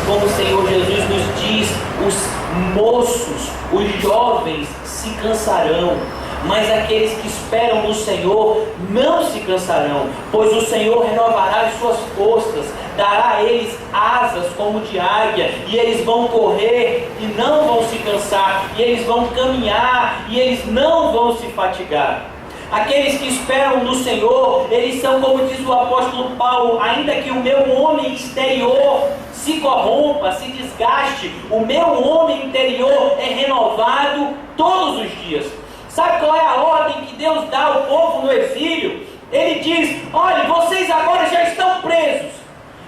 Como o Senhor Jesus nos diz, os moços, os jovens se cansarão, mas aqueles que esperam no Senhor não se cansarão, pois o Senhor renovará as suas forças, dará a eles asas como de águia, e eles vão correr e não vão se cansar, e eles vão caminhar e eles não vão se fatigar. Aqueles que esperam no Senhor, eles são, como diz o apóstolo Paulo, ainda que o meu homem exterior se corrompa, se desgaste, o meu homem interior é renovado todos os dias. Sabe qual é a ordem que Deus dá ao povo no exílio? Ele diz: olha, vocês agora já estão presos.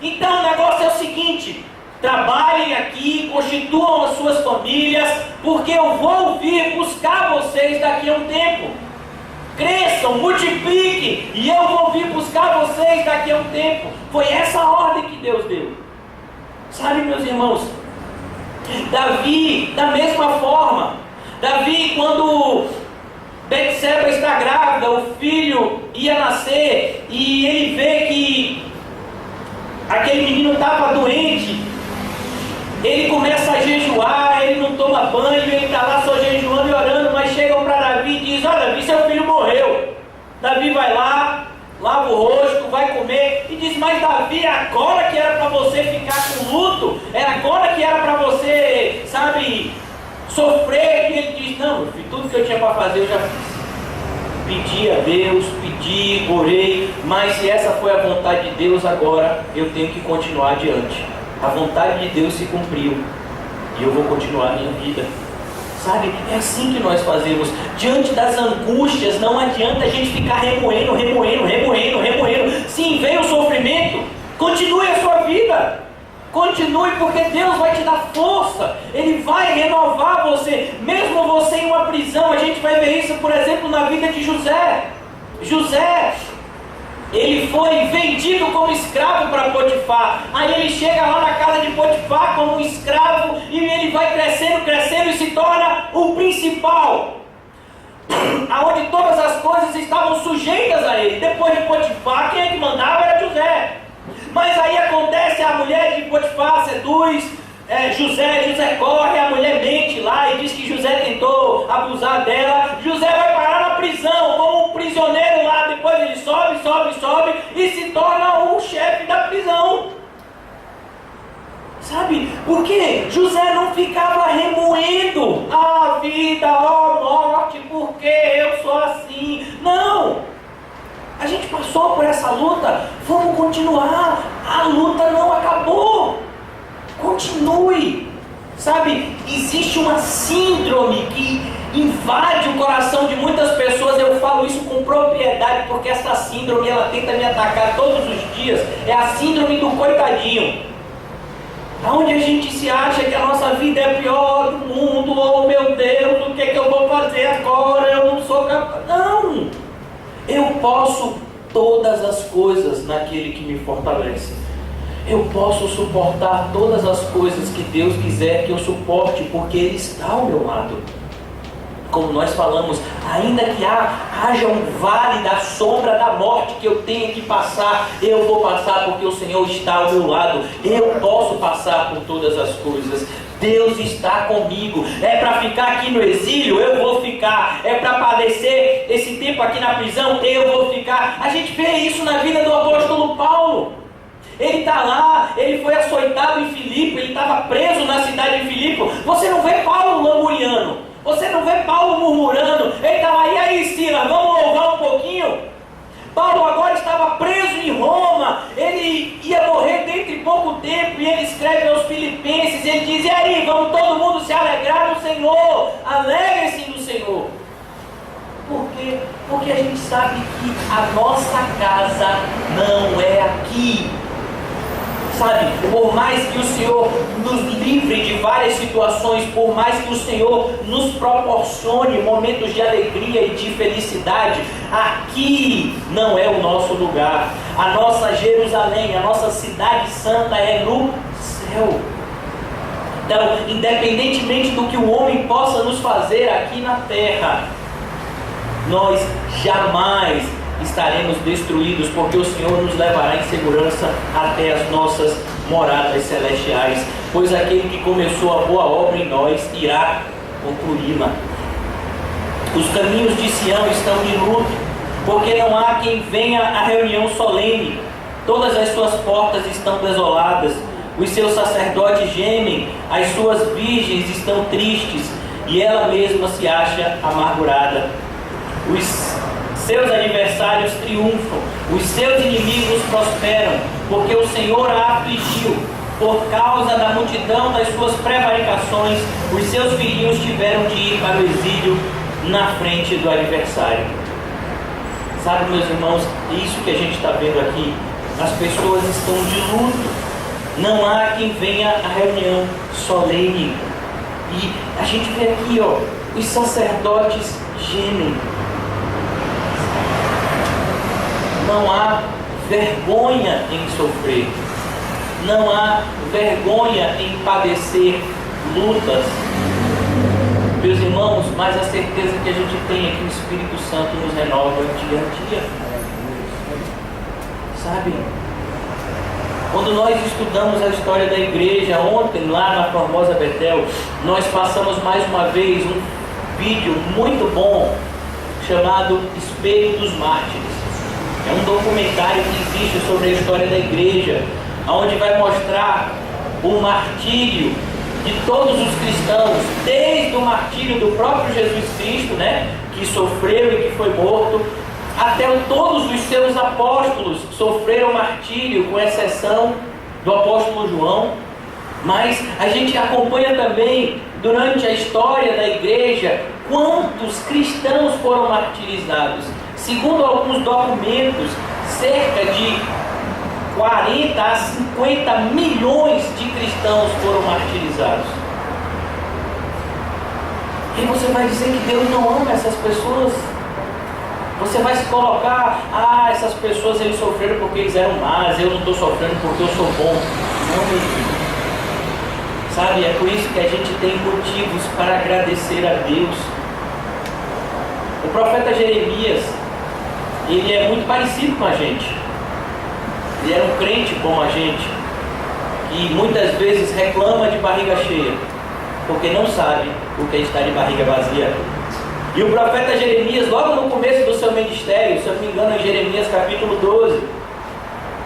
Então o negócio é o seguinte: trabalhem aqui, constituam as suas famílias, porque eu vou vir buscar vocês daqui a um tempo. Cresçam, multipliquem, e eu vou vir buscar vocês daqui a um tempo. Foi essa a ordem que Deus deu. Sabe, meus irmãos, Davi, da mesma forma, Davi, quando Betseba está grávida, o filho ia nascer, e ele vê que aquele menino estava doente, ele começa a jejuar, ele não toma banho, ele está lá só jejuando e orando, mas chegam para Davi e dizem: olha, Davi, seu filho morreu. Davi vai lá, lava o rosto, vai comer, e diz: mas Davi, agora que era para você ficar com luto, era agora que era para você, sabe, sofrer. E ele diz: não, meu filho, tudo que eu tinha para fazer eu já fiz. Pedi a Deus, pedi, orei, mas se essa foi a vontade de Deus, agora eu tenho que continuar adiante. A vontade de Deus se cumpriu e eu vou continuar a minha vida. Sabe, é assim que nós fazemos. Diante das angústias, não adianta a gente ficar remoendo. Sim, vem o sofrimento, continue a sua vida. Continue, porque Deus vai te dar força. Ele vai renovar você. Mesmo você em uma prisão, a gente vai ver isso, por exemplo, na vida de José. José, ele foi vendido como escravo para Potifar. Aí ele chega lá na casa de Potifar como um escravo, e ele vai crescendo e se torna o principal, aonde todas as coisas estavam sujeitas a ele. Depois de Potifar, quem é que mandava era José. Mas aí acontece, a mulher de Potifar seduz José corre, a mulher mente lá e diz que José tentou abusar dela. José vai parar na prisão como um prisioneiro lá. Depois ele sobe e se torna o chefe da prisão. Sabe? Porque José não ficava remoendo a vida, morte, porque eu sou assim. Não! A gente passou por essa luta, vamos continuar. A luta não acabou. Continue. Sabe, existe uma síndrome que invade o coração de muitas pessoas. Eu falo isso com propriedade, porque essa síndrome, ela tenta me atacar todos os dias. É a síndrome do coitadinho, onde a gente se acha que a nossa vida é a pior do mundo. Oh meu Deus, o que é que eu vou fazer agora? Eu não sou capaz. Não! Eu posso todas as coisas naquele que me fortalece. Eu posso suportar todas as coisas que Deus quiser que eu suporte, porque Ele está ao meu lado. Como nós falamos, ainda que haja um vale da sombra da morte que eu tenha que passar, eu vou passar porque o Senhor está ao meu lado. Eu posso passar por todas as coisas. Deus está comigo. É para ficar aqui no exílio? Eu vou ficar. É para padecer esse tempo aqui na prisão? Eu vou ficar. A gente vê isso na vida do apóstolo Paulo. Ele está lá, ele foi açoitado em Filipe, ele estava preso na cidade de Filipe. Você não vê Paulo lamuriando, você não vê Paulo murmurando. Ele está lá: e aí, Silas, vamos louvar um pouquinho? Paulo agora estava preso em Roma, ele ia morrer dentro de pouco tempo, e ele escreve aos Filipenses, ele diz: e aí, vamos todo mundo se alegrar no Senhor, alegrem-se no Senhor. Por quê? Porque a gente sabe que a nossa casa não é aqui. Sabe, por mais que o Senhor nos livre de várias situações, por mais que o Senhor nos proporcione momentos de alegria e de felicidade, aqui não é o nosso lugar. A nossa Jerusalém, a nossa cidade santa é no céu. Então, independentemente do que o homem possa nos fazer aqui na terra, nós jamais estaremos destruídos, porque o Senhor nos levará em segurança até as nossas moradas celestiais, pois aquele que começou a boa obra em nós irá concluí-la. Os caminhos de Sião estão de luto, porque não há quem venha à reunião solene. Todas as suas portas estão desoladas, os seus sacerdotes gemem, as suas virgens estão tristes, e ela mesma se acha amargurada. Os seus adversários triunfam, os seus inimigos prosperam, porque o Senhor a afligiu. Por causa da multidão das suas prevaricações, os seus filhinhos tiveram de ir para o exílio. na frente do adversário. Sabe, meus irmãos, isso que a gente está vendo aqui, as pessoas estão de luto. Não há quem venha à reunião solene. E a gente vê aqui, os sacerdotes gemem. Não há vergonha em sofrer. Não há vergonha em padecer lutas. Meus irmãos, mas a certeza que a gente tem é que o Espírito Santo nos renova dia a dia. Sabe? Quando nós estudamos a história da igreja ontem, lá na Formosa Betel, nós passamos mais uma vez um vídeo muito bom, chamado Espelho dos Mártires. É um documentário que existe sobre a história da igreja, onde vai mostrar o martírio de todos os cristãos, desde o martírio do próprio Jesus Cristo, né, que sofreu e que foi morto, até todos os seus apóstolos sofreram martírio, com exceção do apóstolo João. Mas a gente acompanha também, durante a história da igreja, quantos cristãos foram martirizados. Segundo alguns documentos, cerca de 40 a 50 milhões de cristãos foram martirizados. E você vai dizer que Deus não ama essas pessoas? Você vai se colocar, essas pessoas eles sofreram porque eles eram más, eu não estou sofrendo porque eu sou bom. Não, meu filho. Sabe, é por isso que a gente tem motivos para agradecer a Deus. O profeta Jeremias, ele é muito parecido com a gente. Ele era um crente como a gente, que muitas vezes reclama de barriga cheia, porque não sabe o que é estar de barriga vazia. E o profeta Jeremias, logo no começo do seu ministério, se eu não me engano, em Jeremias capítulo 12,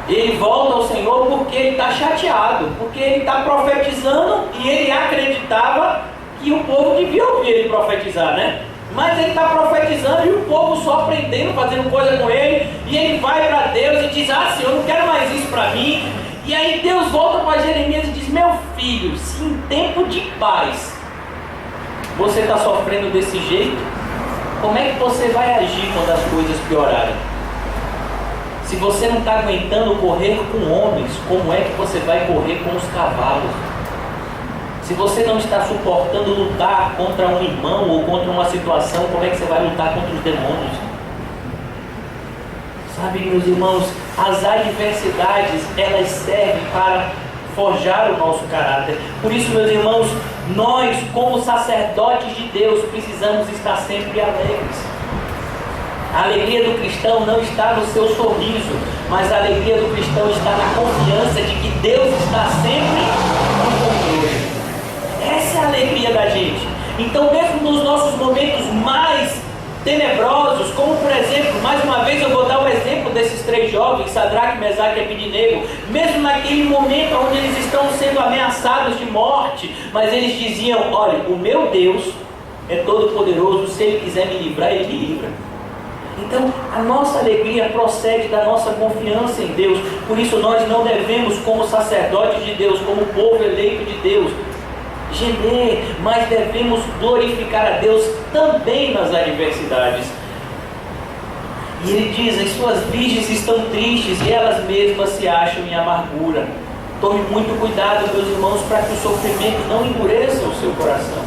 ele volta ao Senhor porque ele está chateado, porque ele está profetizando e ele acreditava que o povo devia ouvir ele profetizar, né? Mas ele está profetizando e o povo só aprendendo, fazendo coisa com ele, e ele vai para Deus e diz: Senhor, eu não quero mais isso para mim. E aí Deus volta para Jeremias e diz: meu filho, se em tempo de paz você está sofrendo desse jeito, como é que você vai agir quando as coisas piorarem? Se você não está aguentando correr com homens, como é que você vai correr com os cavalos? Se você não está suportando lutar contra um irmão ou contra uma situação, como é que você vai lutar contra os demônios? Sabe, meus irmãos, as adversidades, elas servem para forjar o nosso caráter. Por isso, meus irmãos, nós, como sacerdotes de Deus, precisamos estar sempre alegres. A alegria do cristão não está no seu sorriso, mas a alegria do cristão está na confiança de que Deus está sempre no controle. Essa é a alegria da gente. Então, mesmo nos nossos momentos mais tenebrosos, como por exemplo, mais uma vez eu vou dar o exemplo desses 3 jovens, Sadraque, Mesaque e Abednego, mesmo naquele momento onde eles estão sendo ameaçados de morte, mas eles diziam: olha, o meu Deus é todo poderoso, se Ele quiser me livrar, Ele me livra. Então, a nossa alegria procede da nossa confiança em Deus. Por isso nós não devemos, como sacerdotes de Deus, como povo eleito de Deus, gemer, mas devemos glorificar a Deus também nas adversidades. E ele diz: as suas virgens estão tristes e elas mesmas se acham em amargura. Tome muito cuidado, meus irmãos, para que o sofrimento não endureça o seu coração.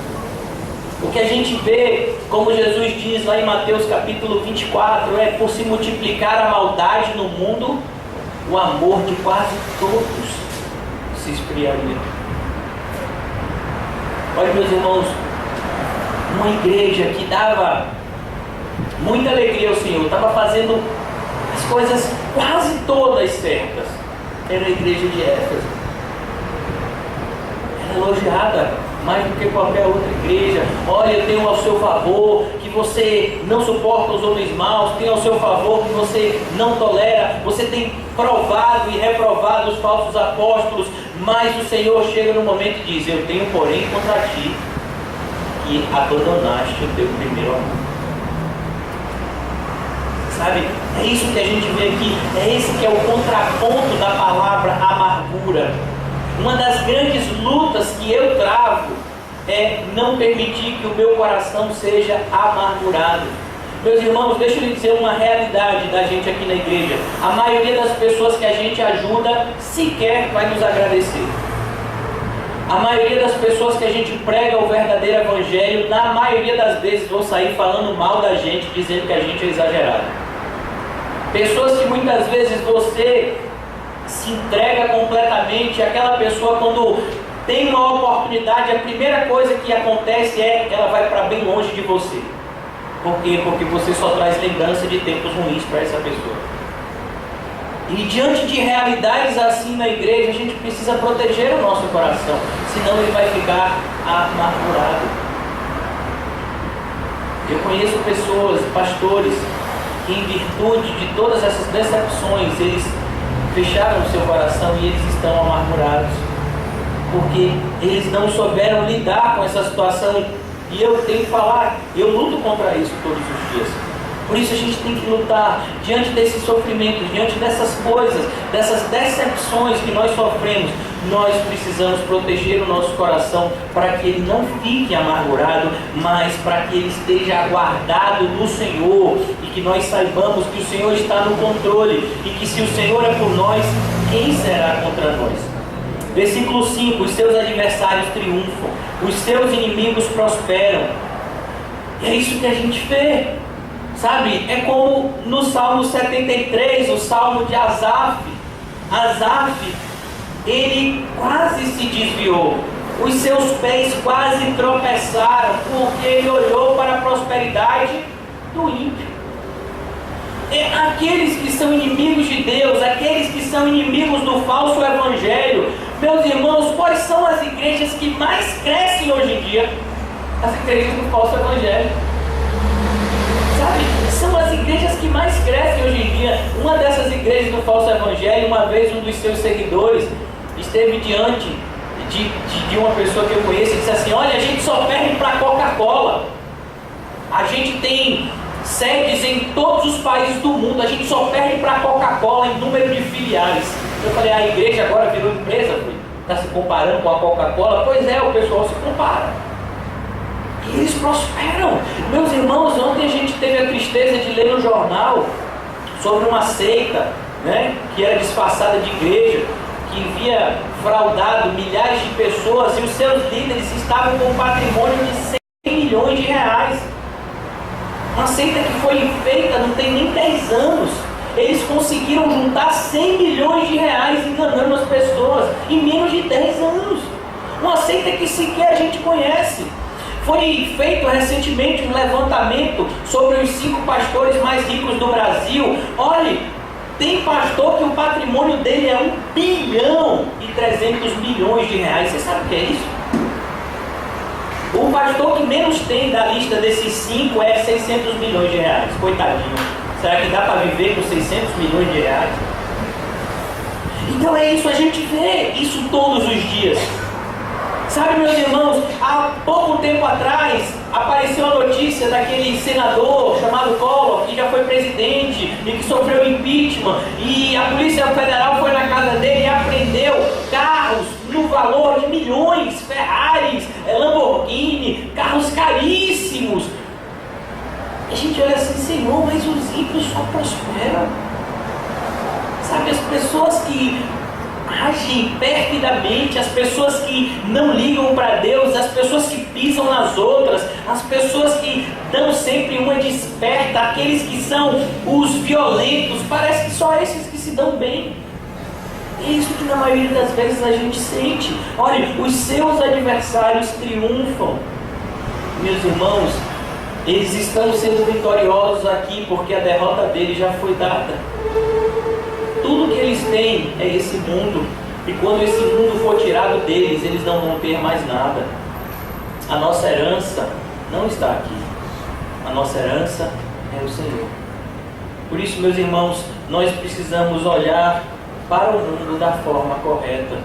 O que a gente vê, como Jesus diz lá em Mateus capítulo 24, é: por se multiplicar a maldade no mundo, o amor de quase todos se esfriaria. Olha, meus irmãos, uma igreja que dava muita alegria ao Senhor, estava fazendo as coisas quase todas certas, era a igreja de Éfeso. Era elogiada mais do que qualquer outra igreja. Olha, eu tenho ao seu favor que você não suporta os homens maus, tenho ao seu favor que você não tolera, você tem provado e reprovado os falsos apóstolos. Mas o Senhor chega no momento e diz: eu tenho porém contra ti que abandonaste o teu primeiro amor. Sabe, é isso que a gente vê aqui, é esse que é o contraponto da palavra amargura. Uma das grandes lutas que eu travo é não permitir que o meu coração seja amargurado. Meus irmãos, deixa eu lhe dizer uma realidade da gente aqui na igreja. A maioria das pessoas que a gente ajuda sequer vai nos agradecer. A maioria das pessoas que a gente prega o verdadeiro evangelho, na maioria das vezes vão sair falando mal da gente, dizendo que a gente é exagerado. Pessoas que muitas vezes você se entrega completamente, aquela pessoa quando tem uma oportunidade, a primeira coisa que acontece é ela vai para bem longe de você. Por quê? Porque você só traz lembrança de tempos ruins para essa pessoa. E diante de realidades assim na igreja, a gente precisa proteger o nosso coração, senão ele vai ficar amargurado. Eu conheço pessoas, pastores, que em virtude de todas essas decepções, eles fecharam o seu coração e eles estão amargurados, porque eles não souberam lidar com essa situação. E eu tenho que falar, eu luto contra isso todos os dias. Por isso a gente tem que lutar diante desses sofrimentos, diante dessas coisas, dessas decepções que nós sofremos. Nós precisamos proteger o nosso coração para que ele não fique amargurado, mas para que ele esteja guardado do Senhor e que nós saibamos que o Senhor está no controle e que se o Senhor é por nós, quem será contra nós? Versículo 5, os seus adversários triunfam, os seus inimigos prosperam. E é isso que a gente vê, sabe? É como no Salmo 73, o Salmo de Asaf. Asaf, ele quase se desviou, os seus pés quase tropeçaram, porque ele olhou para a prosperidade do ímpio. Aqueles que são inimigos de Deus, aqueles que são inimigos do falso evangelho, meus irmãos, quais são as igrejas que mais crescem hoje em dia? As igrejas do falso evangelho. Sabe? São as igrejas que mais crescem hoje em dia. Uma dessas igrejas do falso evangelho, uma vez um dos seus seguidores esteve diante de uma pessoa que eu conheço e disse assim: olha, a gente só perde para a Coca-Cola. A gente tem sedes em todos os países do mundo, a gente só perde para a Coca-Cola em número de filiais. Eu falei, a igreja agora virou empresa, está se comparando com a Coca-Cola? Pois é, o pessoal se compara. E eles prosperam. Meus irmãos, ontem a gente teve a tristeza de ler no jornal sobre uma seita, né, que era disfarçada de igreja, que havia fraudado milhares de pessoas e os seus líderes estavam com um patrimônio de 100 milhões de reais. Uma seita que foi feita não tem nem 10 anos. Eles conseguiram juntar 100 milhões de reais enganando as pessoas em menos de 10 anos. Uma seita que sequer a gente conhece. Foi feito recentemente um levantamento sobre os 5 pastores mais ricos do Brasil. Olhe, tem pastor que o patrimônio dele é 1 bilhão e 300 milhões de reais. Você sabe o que é isso? O pastor que menos tem da lista desses 5 é 600 milhões de reais. Coitadinho. Será que dá para viver com 600 milhões de reais? Então é isso, a gente vê isso todos os dias. Sabe, meus irmãos, há pouco tempo atrás apareceu a notícia daquele senador chamado Collor, que já foi presidente e que sofreu impeachment, e a Polícia Federal foi na casa dele e apreendeu carros no valor de milhões, Ferraris, Lamborghini, carros caríssimos. A gente olha assim, Senhor, mas os ímpios só prosperam. Sabe, as pessoas que agem perfidamente, as pessoas que não ligam para Deus, as pessoas que pisam nas outras, as pessoas que dão sempre uma desperta, aqueles que são os violentos, parece que só esses que se dão bem. É isso que na maioria das vezes a gente sente. Olha, os seus adversários triunfam. Meus irmãos, eles estão sendo vitoriosos aqui porque a derrota deles já foi dada. Tudo que eles têm é esse mundo, e quando esse mundo for tirado deles, eles não vão ter mais nada. A nossa herança não está aqui. A nossa herança é o Senhor. Por isso, meus irmãos, nós precisamos olhar para o mundo da forma correta.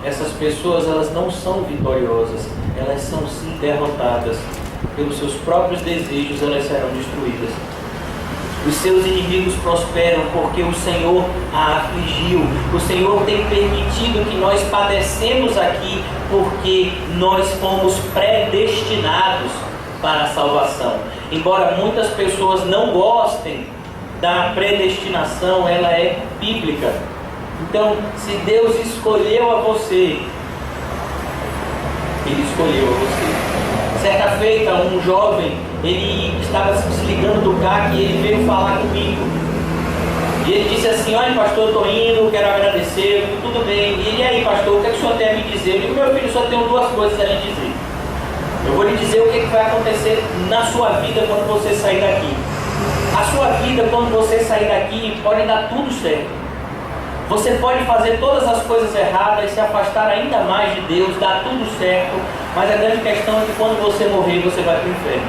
Essas pessoas, elas não são vitoriosas, elas são sim derrotadas. Pelos seus próprios desejos, elas serão destruídas. Os seus inimigos prosperam porque o Senhor a afligiu. O Senhor tem permitido que nós padecemos aqui porque nós fomos predestinados para a salvação. Embora muitas pessoas não gostem da predestinação, ela é bíblica. Então, se Deus escolheu a você, Ele escolheu a você. Certa feita, um jovem, ele estava se desligando do carro e ele veio falar comigo. E ele disse assim: olha, pastor, eu estou indo, quero agradecer, tudo bem. E ele: e aí, pastor, o que é que o senhor tem a me dizer? Eu digo: meu filho, só tenho duas coisas a lhe dizer. Eu vou lhe dizer o que vai acontecer na sua vida quando você sair daqui. A sua vida, quando você sair daqui, pode dar tudo certo. Você pode fazer todas as coisas erradas, se afastar ainda mais de Deus, dar tudo certo, mas a grande questão é que quando você morrer, você vai para o inferno.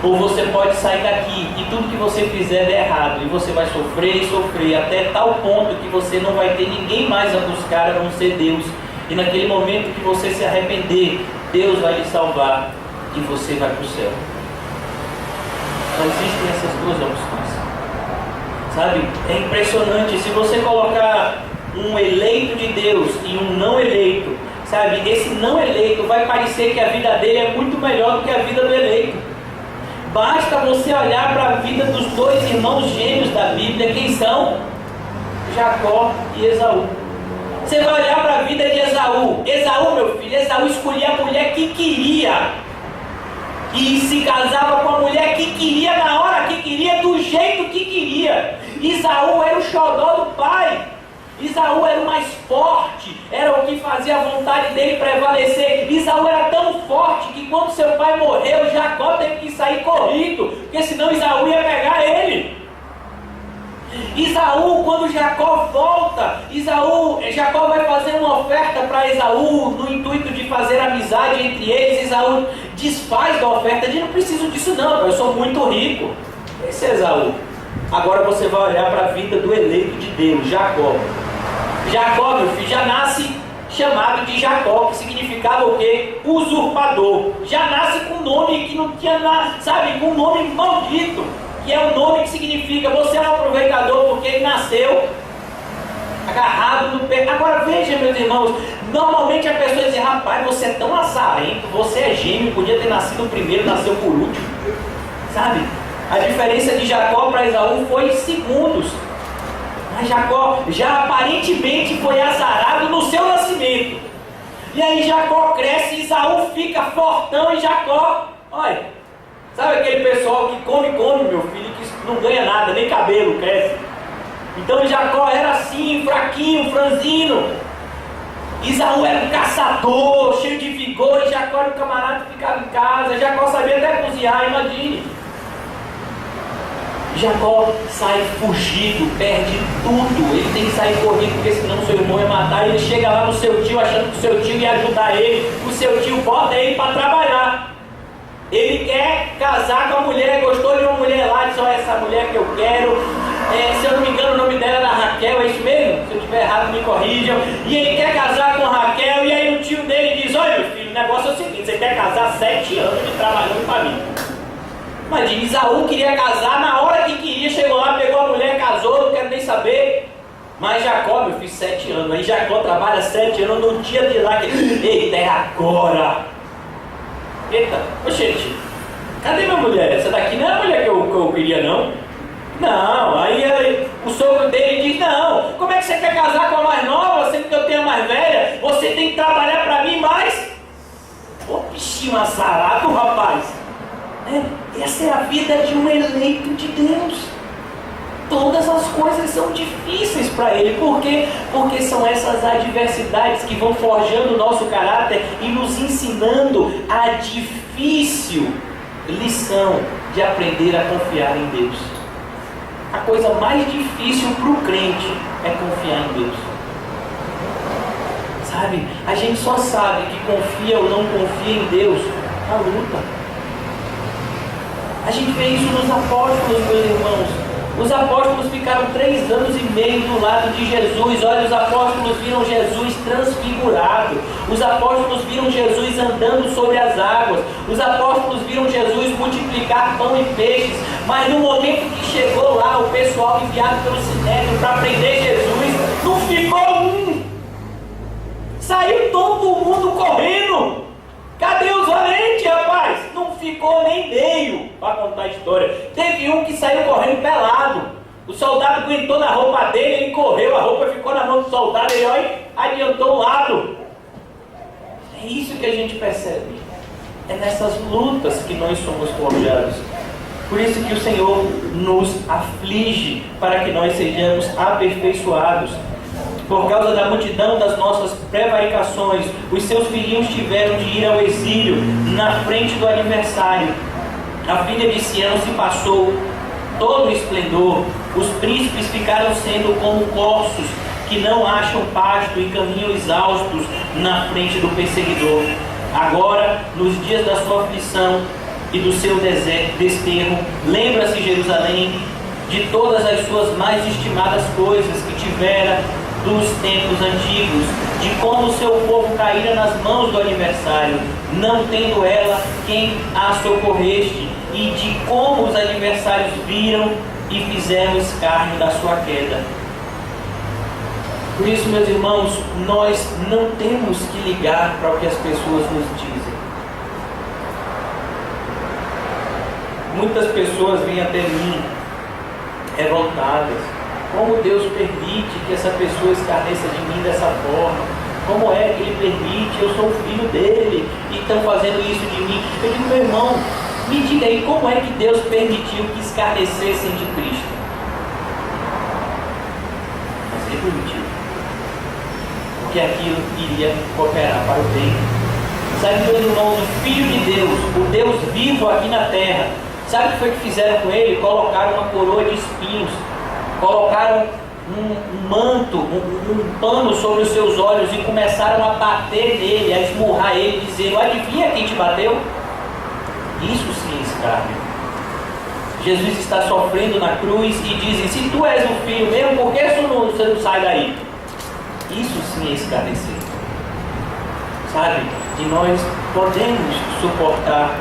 Ou você pode sair daqui e tudo que você fizer der errado, e você vai sofrer e sofrer, até tal ponto que você não vai ter ninguém mais a buscar a não ser Deus. E naquele momento que você se arrepender, Deus vai lhe salvar e você vai para o céu. Só existem essas duas opções. Sabe? É impressionante. Se você colocar um eleito de Deus e um não eleito, sabe? Esse não eleito vai parecer que a vida dele é muito melhor do que a vida do eleito. Basta você olhar para a vida dos dois irmãos gêmeos da Bíblia. Quem são? Jacó e Esaú. Você vai olhar para a vida de Esaú. Esaú, meu filho, Esaú escolhia a mulher que queria. E se casava com a mulher que queria, na hora que queria, do jeito que queria. Esaú era o xodó do pai. Esaú era o mais forte, era o que fazia a vontade dele prevalecer. Esaú era tão forte que quando seu pai morreu, Jacó teve que sair corrido, porque senão Esaú ia pegar ele. Esaú, quando Jacó volta, Jacó vai fazer uma oferta para Esaú, no intuito de fazer amizade entre eles. Esaú desfaz da oferta, diz: não preciso disso não, eu sou muito rico. Esse é Esaú. Agora você vai olhar para a vida do eleito de Deus, Jacó. Jacó, meu filho, já nasce chamado de Jacó, que significava o quê? Usurpador. Já nasce com um nome que não tinha nada, sabe, com um nome maldito, que é o nome que significa você é um aproveitador, porque ele nasceu agarrado no pé. Agora veja, meus irmãos, normalmente a pessoa diz: rapaz, você é tão azarento, você é gêmeo, podia ter nascido primeiro, nasceu por último, sabe? A diferença de Jacó para Esaú foi segundos. Mas Jacó já aparentemente foi azarado no seu nascimento. E aí Jacó cresce, Esaú fica fortão, e Jacó, olha, sabe aquele pessoal que come, meu filho, que não ganha nada, nem cabelo cresce. Então Jacó era assim, fraquinho, franzino. Esaú era um caçador, cheio de vigor, e Jacó era um camarada que ficava em casa. Jacó sabia até cozinhar, imagine. Jacó sai fugido, perde tudo. Ele tem que sair correndo, porque senão seu irmão ia matar. Ele chega lá no seu tio, achando que o seu tio ia ajudar ele. O seu tio bota ele para trabalhar. Ele quer casar com a mulher, gostou de uma mulher lá, diz: olha, essa mulher que eu quero, se eu não me engano o nome dela era Raquel, é isso mesmo? Se eu estiver errado, me corrijam. E ele quer casar com Raquel, e aí o tio dele diz: olha, meu filho, o negócio é o seguinte, você quer casar 7 anos de trabalhando para mim. Imagina, Esaú queria casar, na hora que queria, chegou lá, pegou a mulher, casou, não quero nem saber. Mas Jacó, meu filho, 7 anos, aí Jacó trabalha 7 anos, no dia de lá, eita, é agora. Eita, ô gente, cadê minha mulher? Essa daqui não é a mulher que eu queria, não. Não, aí o sogro dele diz: não, como é que você quer casar com a mais nova, sendo que eu tenho a mais velha? Você tem que trabalhar para mim mais. Ô bichinho azarado, rapaz. Essa é a vida de um eleito de Deus. Todas as coisas são difíceis para ele. Por quê? Porque são essas adversidades que vão forjando o nosso caráter e nos ensinando a difícil lição de aprender a confiar em Deus. A coisa mais difícil para o crente é confiar em Deus. Sabe? A gente só sabe que confia ou não confia em Deus na luta. A gente vê isso nos apóstolos, meus irmãos. Os apóstolos ficaram 3 anos e meio do lado de Jesus. Olha, os apóstolos viram Jesus transfigurado. Os apóstolos viram Jesus andando sobre as águas. Os apóstolos viram Jesus multiplicar pão e peixes. Mas no momento que chegou lá, o pessoal enviado pelo Sinédrio para prender Jesus, não ficou um. Saiu todo mundo correndo. Cadê os valentes, rapaz? Não ficou nem meio para contar a história. Teve um que saiu correndo pelado. O soldado aguentou na roupa dele, ele correu, a roupa ficou na mão do soldado, ele olha, adiantou o lado. É isso que a gente percebe. É nessas lutas que nós somos forjados. Por isso que o Senhor nos aflige, para que nós sejamos aperfeiçoados. Por causa da multidão das nossas prevaricações, os seus filhinhos tiveram de ir ao exílio na frente do adversário. A filha de Sião se passou todo o esplendor. Os príncipes ficaram sendo como corços que não acham pasto e caminham exaustos na frente do perseguidor. Agora, nos dias da sua aflição e do seu desterro, lembra-se Jerusalém de todas as suas mais estimadas coisas que tivera dos tempos antigos, de como o seu povo caíra nas mãos do adversário, não tendo ela quem a socorreste, e de como os adversários viram e fizeram escárnio da sua queda. Por isso, meus irmãos, nós não temos que ligar para o que as pessoas nos dizem. Muitas pessoas vêm até mim revoltadas. Como Deus permite que essa pessoa escarneça de mim dessa forma? Como é que Ele permite? Eu sou o filho dele e estão fazendo isso de mim. Eu digo, meu irmão, me diga aí, como é que Deus permitiu que escarnecessem de Cristo? Mas Ele permitiu. Porque aquilo iria cooperar para o bem. Sabe, meus irmãos, o Filho de Deus, o Deus vivo aqui na terra, sabe o que foi que fizeram com Ele? Colocaram uma coroa de espinhos. Colocaram um manto, um pano sobre os seus olhos e começaram a bater nele, a esmurrar ele, dizendo, adivinha quem te bateu? Isso sim é escárnio. Jesus está sofrendo na cruz e dizem, se tu és o filho mesmo, por que você não sai daí? Isso sim é escarnecer. Sabe? E nós podemos suportar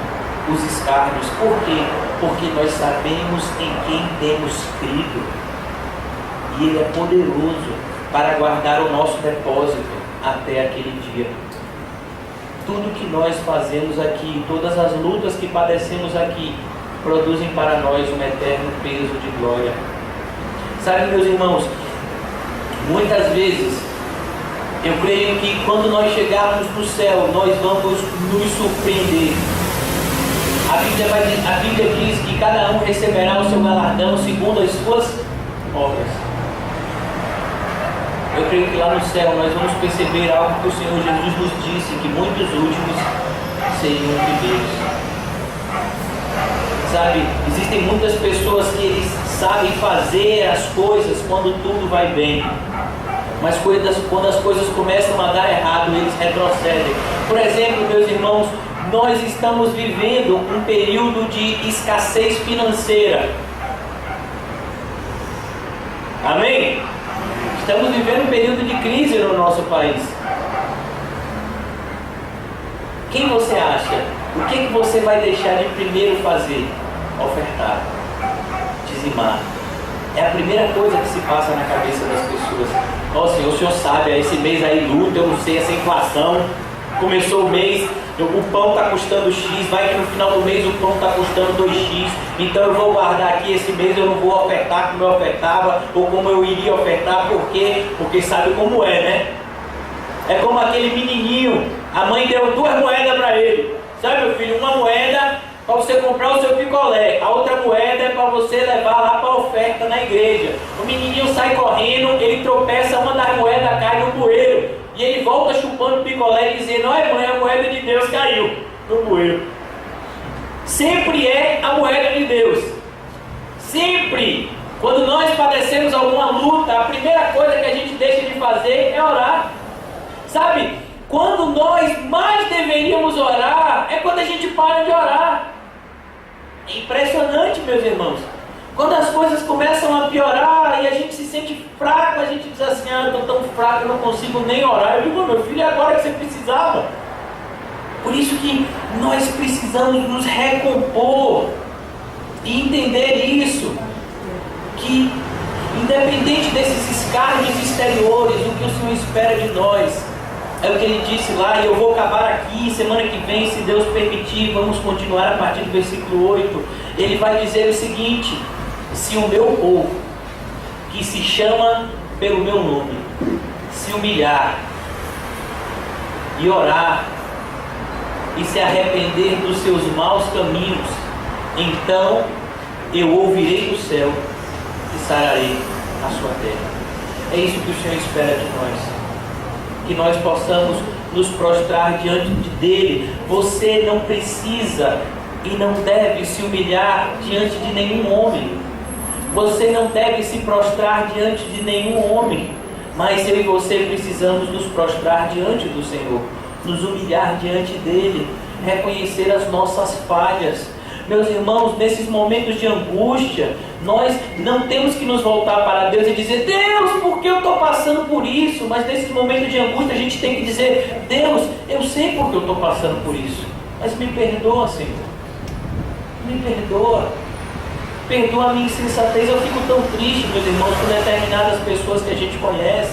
os escárnios. Por quê? Porque nós sabemos em quem temos crido. E Ele é poderoso para guardar o nosso depósito até aquele dia. Tudo que nós fazemos aqui, todas as lutas que padecemos aqui, produzem para nós um eterno peso de glória. Sabe, meus irmãos, muitas vezes, eu creio que quando nós chegarmos no céu, nós vamos nos surpreender. A Bíblia diz que cada um receberá o seu galardão segundo as suas obras. Eu creio que lá no céu nós vamos perceber algo que o Senhor Jesus nos disse, que muitos últimos seriam primeiros. Sabe, existem muitas pessoas que eles sabem fazer as coisas quando tudo vai bem. Mas quando as coisas começam a dar errado, eles retrocedem. Por exemplo, meus irmãos, nós estamos vivendo um período de escassez financeira. Amém? Estamos vivendo um período de crise no nosso país. Quem você acha? O que você vai deixar de primeiro fazer? Ofertar. Dizimar. É a primeira coisa que se passa na cabeça das pessoas. Nossa, o senhor sabe, esse mês aí luta, eu não sei, essa inflação. Começou o mês, o pão está custando X, vai que no final do mês o pão está custando 2X, então eu vou guardar aqui esse mês, eu não vou ofertar como eu ofertava, ou como eu iria ofertar, por quê? Porque sabe como é, né? É como aquele menininho, a mãe deu 2 moedas para ele. Sabe, meu filho, uma moeda para você comprar o seu picolé, a outra moeda é para você levar lá para a oferta na igreja. O menininho sai correndo, ele tropeça, uma das moedas cai no bueiro, e ele volta chupando o picolé, dizendo, olha mãe, a moeda de Deus caiu no bueiro. Sempre é a moeda de Deus. Sempre. Quando nós padecemos alguma luta, a primeira coisa que a gente deixa de fazer é orar. Sabe, quando nós mais deveríamos orar, é quando a gente para de orar. É impressionante, meus irmãos. Quando as coisas começam a piorar e a gente se sente fraco, a gente diz assim, eu estou tão fraco, eu não consigo nem orar. Eu digo, meu filho, é agora que você precisava. Por isso que nós precisamos nos recompor e entender isso, que independente desses escárnios exteriores, o que o Senhor espera de nós, é o que Ele disse lá, e eu vou acabar aqui, semana que vem, se Deus permitir, vamos continuar a partir do versículo 8, Ele vai dizer o seguinte: se o meu povo, que se chama pelo meu nome, se humilhar e orar, e se arrepender dos seus maus caminhos, então eu ouvirei do céu e sararei a sua terra. É isso que o Senhor espera de nós, que nós possamos nos prostrar diante dele. Você não precisa e não deve se humilhar diante de nenhum homem. Você não deve se prostrar diante de nenhum homem. Mas eu e você precisamos nos prostrar diante do Senhor, nos humilhar diante dele, reconhecer as nossas falhas. Meus irmãos, nesses momentos de angústia, nós não temos que nos voltar para Deus e dizer: Deus, por que eu estou passando por isso? Mas nesses momentos de angústia a gente tem que dizer: Deus, eu sei por que eu estou passando por isso, mas me perdoa, Senhor. Me perdoa. Perdoa a minha insensatez. Eu fico tão triste, meus irmãos, com determinadas pessoas que a gente conhece,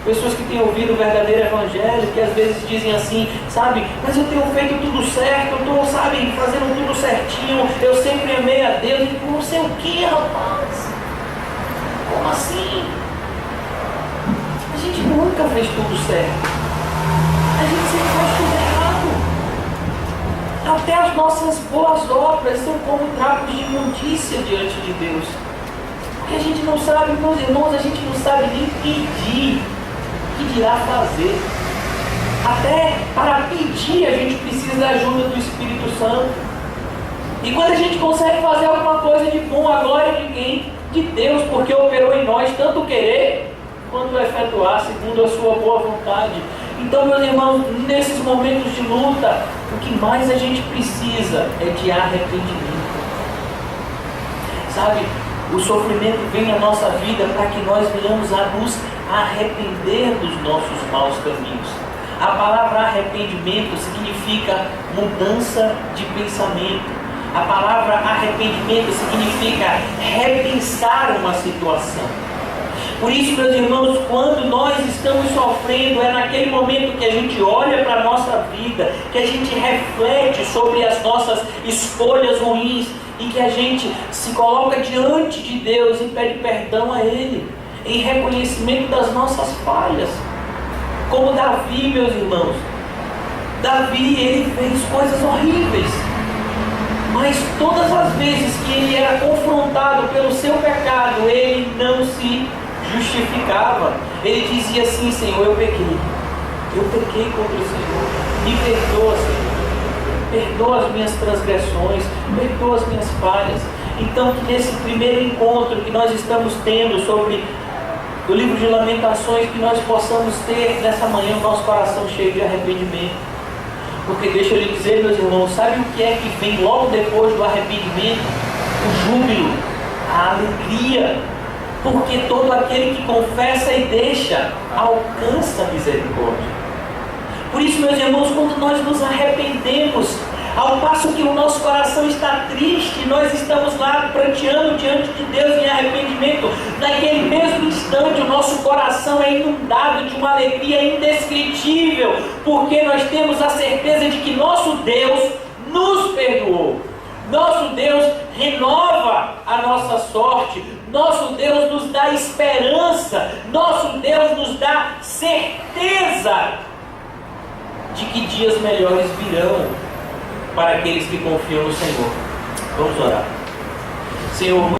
pessoas que têm ouvido o verdadeiro evangelho, que às vezes dizem assim, sabe, mas eu tenho feito tudo certo, eu estou, sabe, fazendo tudo certinho, eu sempre amei a Deus. E não sei o que, rapaz? Como assim? A gente nunca fez tudo certo. A gente sempre faz tudo errado. Até as nossas boas obras são como trapos de imundícia diante de Deus. Porque a gente não sabe, meus irmãos, a gente não sabe nem pedir, que dirá fazer. Até para pedir a gente precisa da ajuda do Espírito Santo. E quando a gente consegue fazer alguma coisa de bom, a glória de quem? De Deus, porque operou em nós tanto o querer quanto o efetuar segundo a sua boa vontade. Então, meus irmãos, nesses momentos de luta, o que mais a gente precisa é de arrependimento. Sabe, o sofrimento vem na nossa vida para que nós venhamos a nos arrepender dos nossos maus caminhos. A palavra arrependimento significa mudança de pensamento. A palavra arrependimento significa repensar uma situação. Por isso, meus irmãos, quando nós estamos sofrendo, é naquele momento que a gente olha para a nossa vida, que a gente reflete sobre as nossas escolhas ruins e que a gente se coloca diante de Deus e pede perdão a Ele, em reconhecimento das nossas falhas. Como Davi, meus irmãos. Davi, ele fez coisas horríveis, mas todas as vezes que ele era confrontado pelo seu pecado, ele não se justificava. Ele dizia assim: Senhor, eu pequei contra o Senhor, me perdoa, Senhor, perdoa as minhas transgressões, perdoa as minhas falhas. Então, que nesse primeiro encontro que nós estamos tendo sobre o livro de Lamentações, que nós possamos ter nessa manhã o nosso coração cheio de arrependimento. Porque deixa eu lhe dizer, meus irmãos, sabe o que é que vem logo depois do arrependimento? O júbilo, a alegria. Porque todo aquele que confessa e deixa, alcança a misericórdia. Por isso, meus irmãos, quando nós nos arrependemos, ao passo que o nosso coração está triste, nós estamos lá pranteando diante de Deus em arrependimento, naquele mesmo instante o nosso coração é inundado de uma alegria indescritível, porque nós temos a certeza de que nosso Deus nos perdoou. Nosso Deus renova a nossa sorte, nosso Deus nos dá esperança, nosso Deus nos dá certeza de que dias melhores virão para aqueles que confiam no Senhor. Vamos orar. Senhor,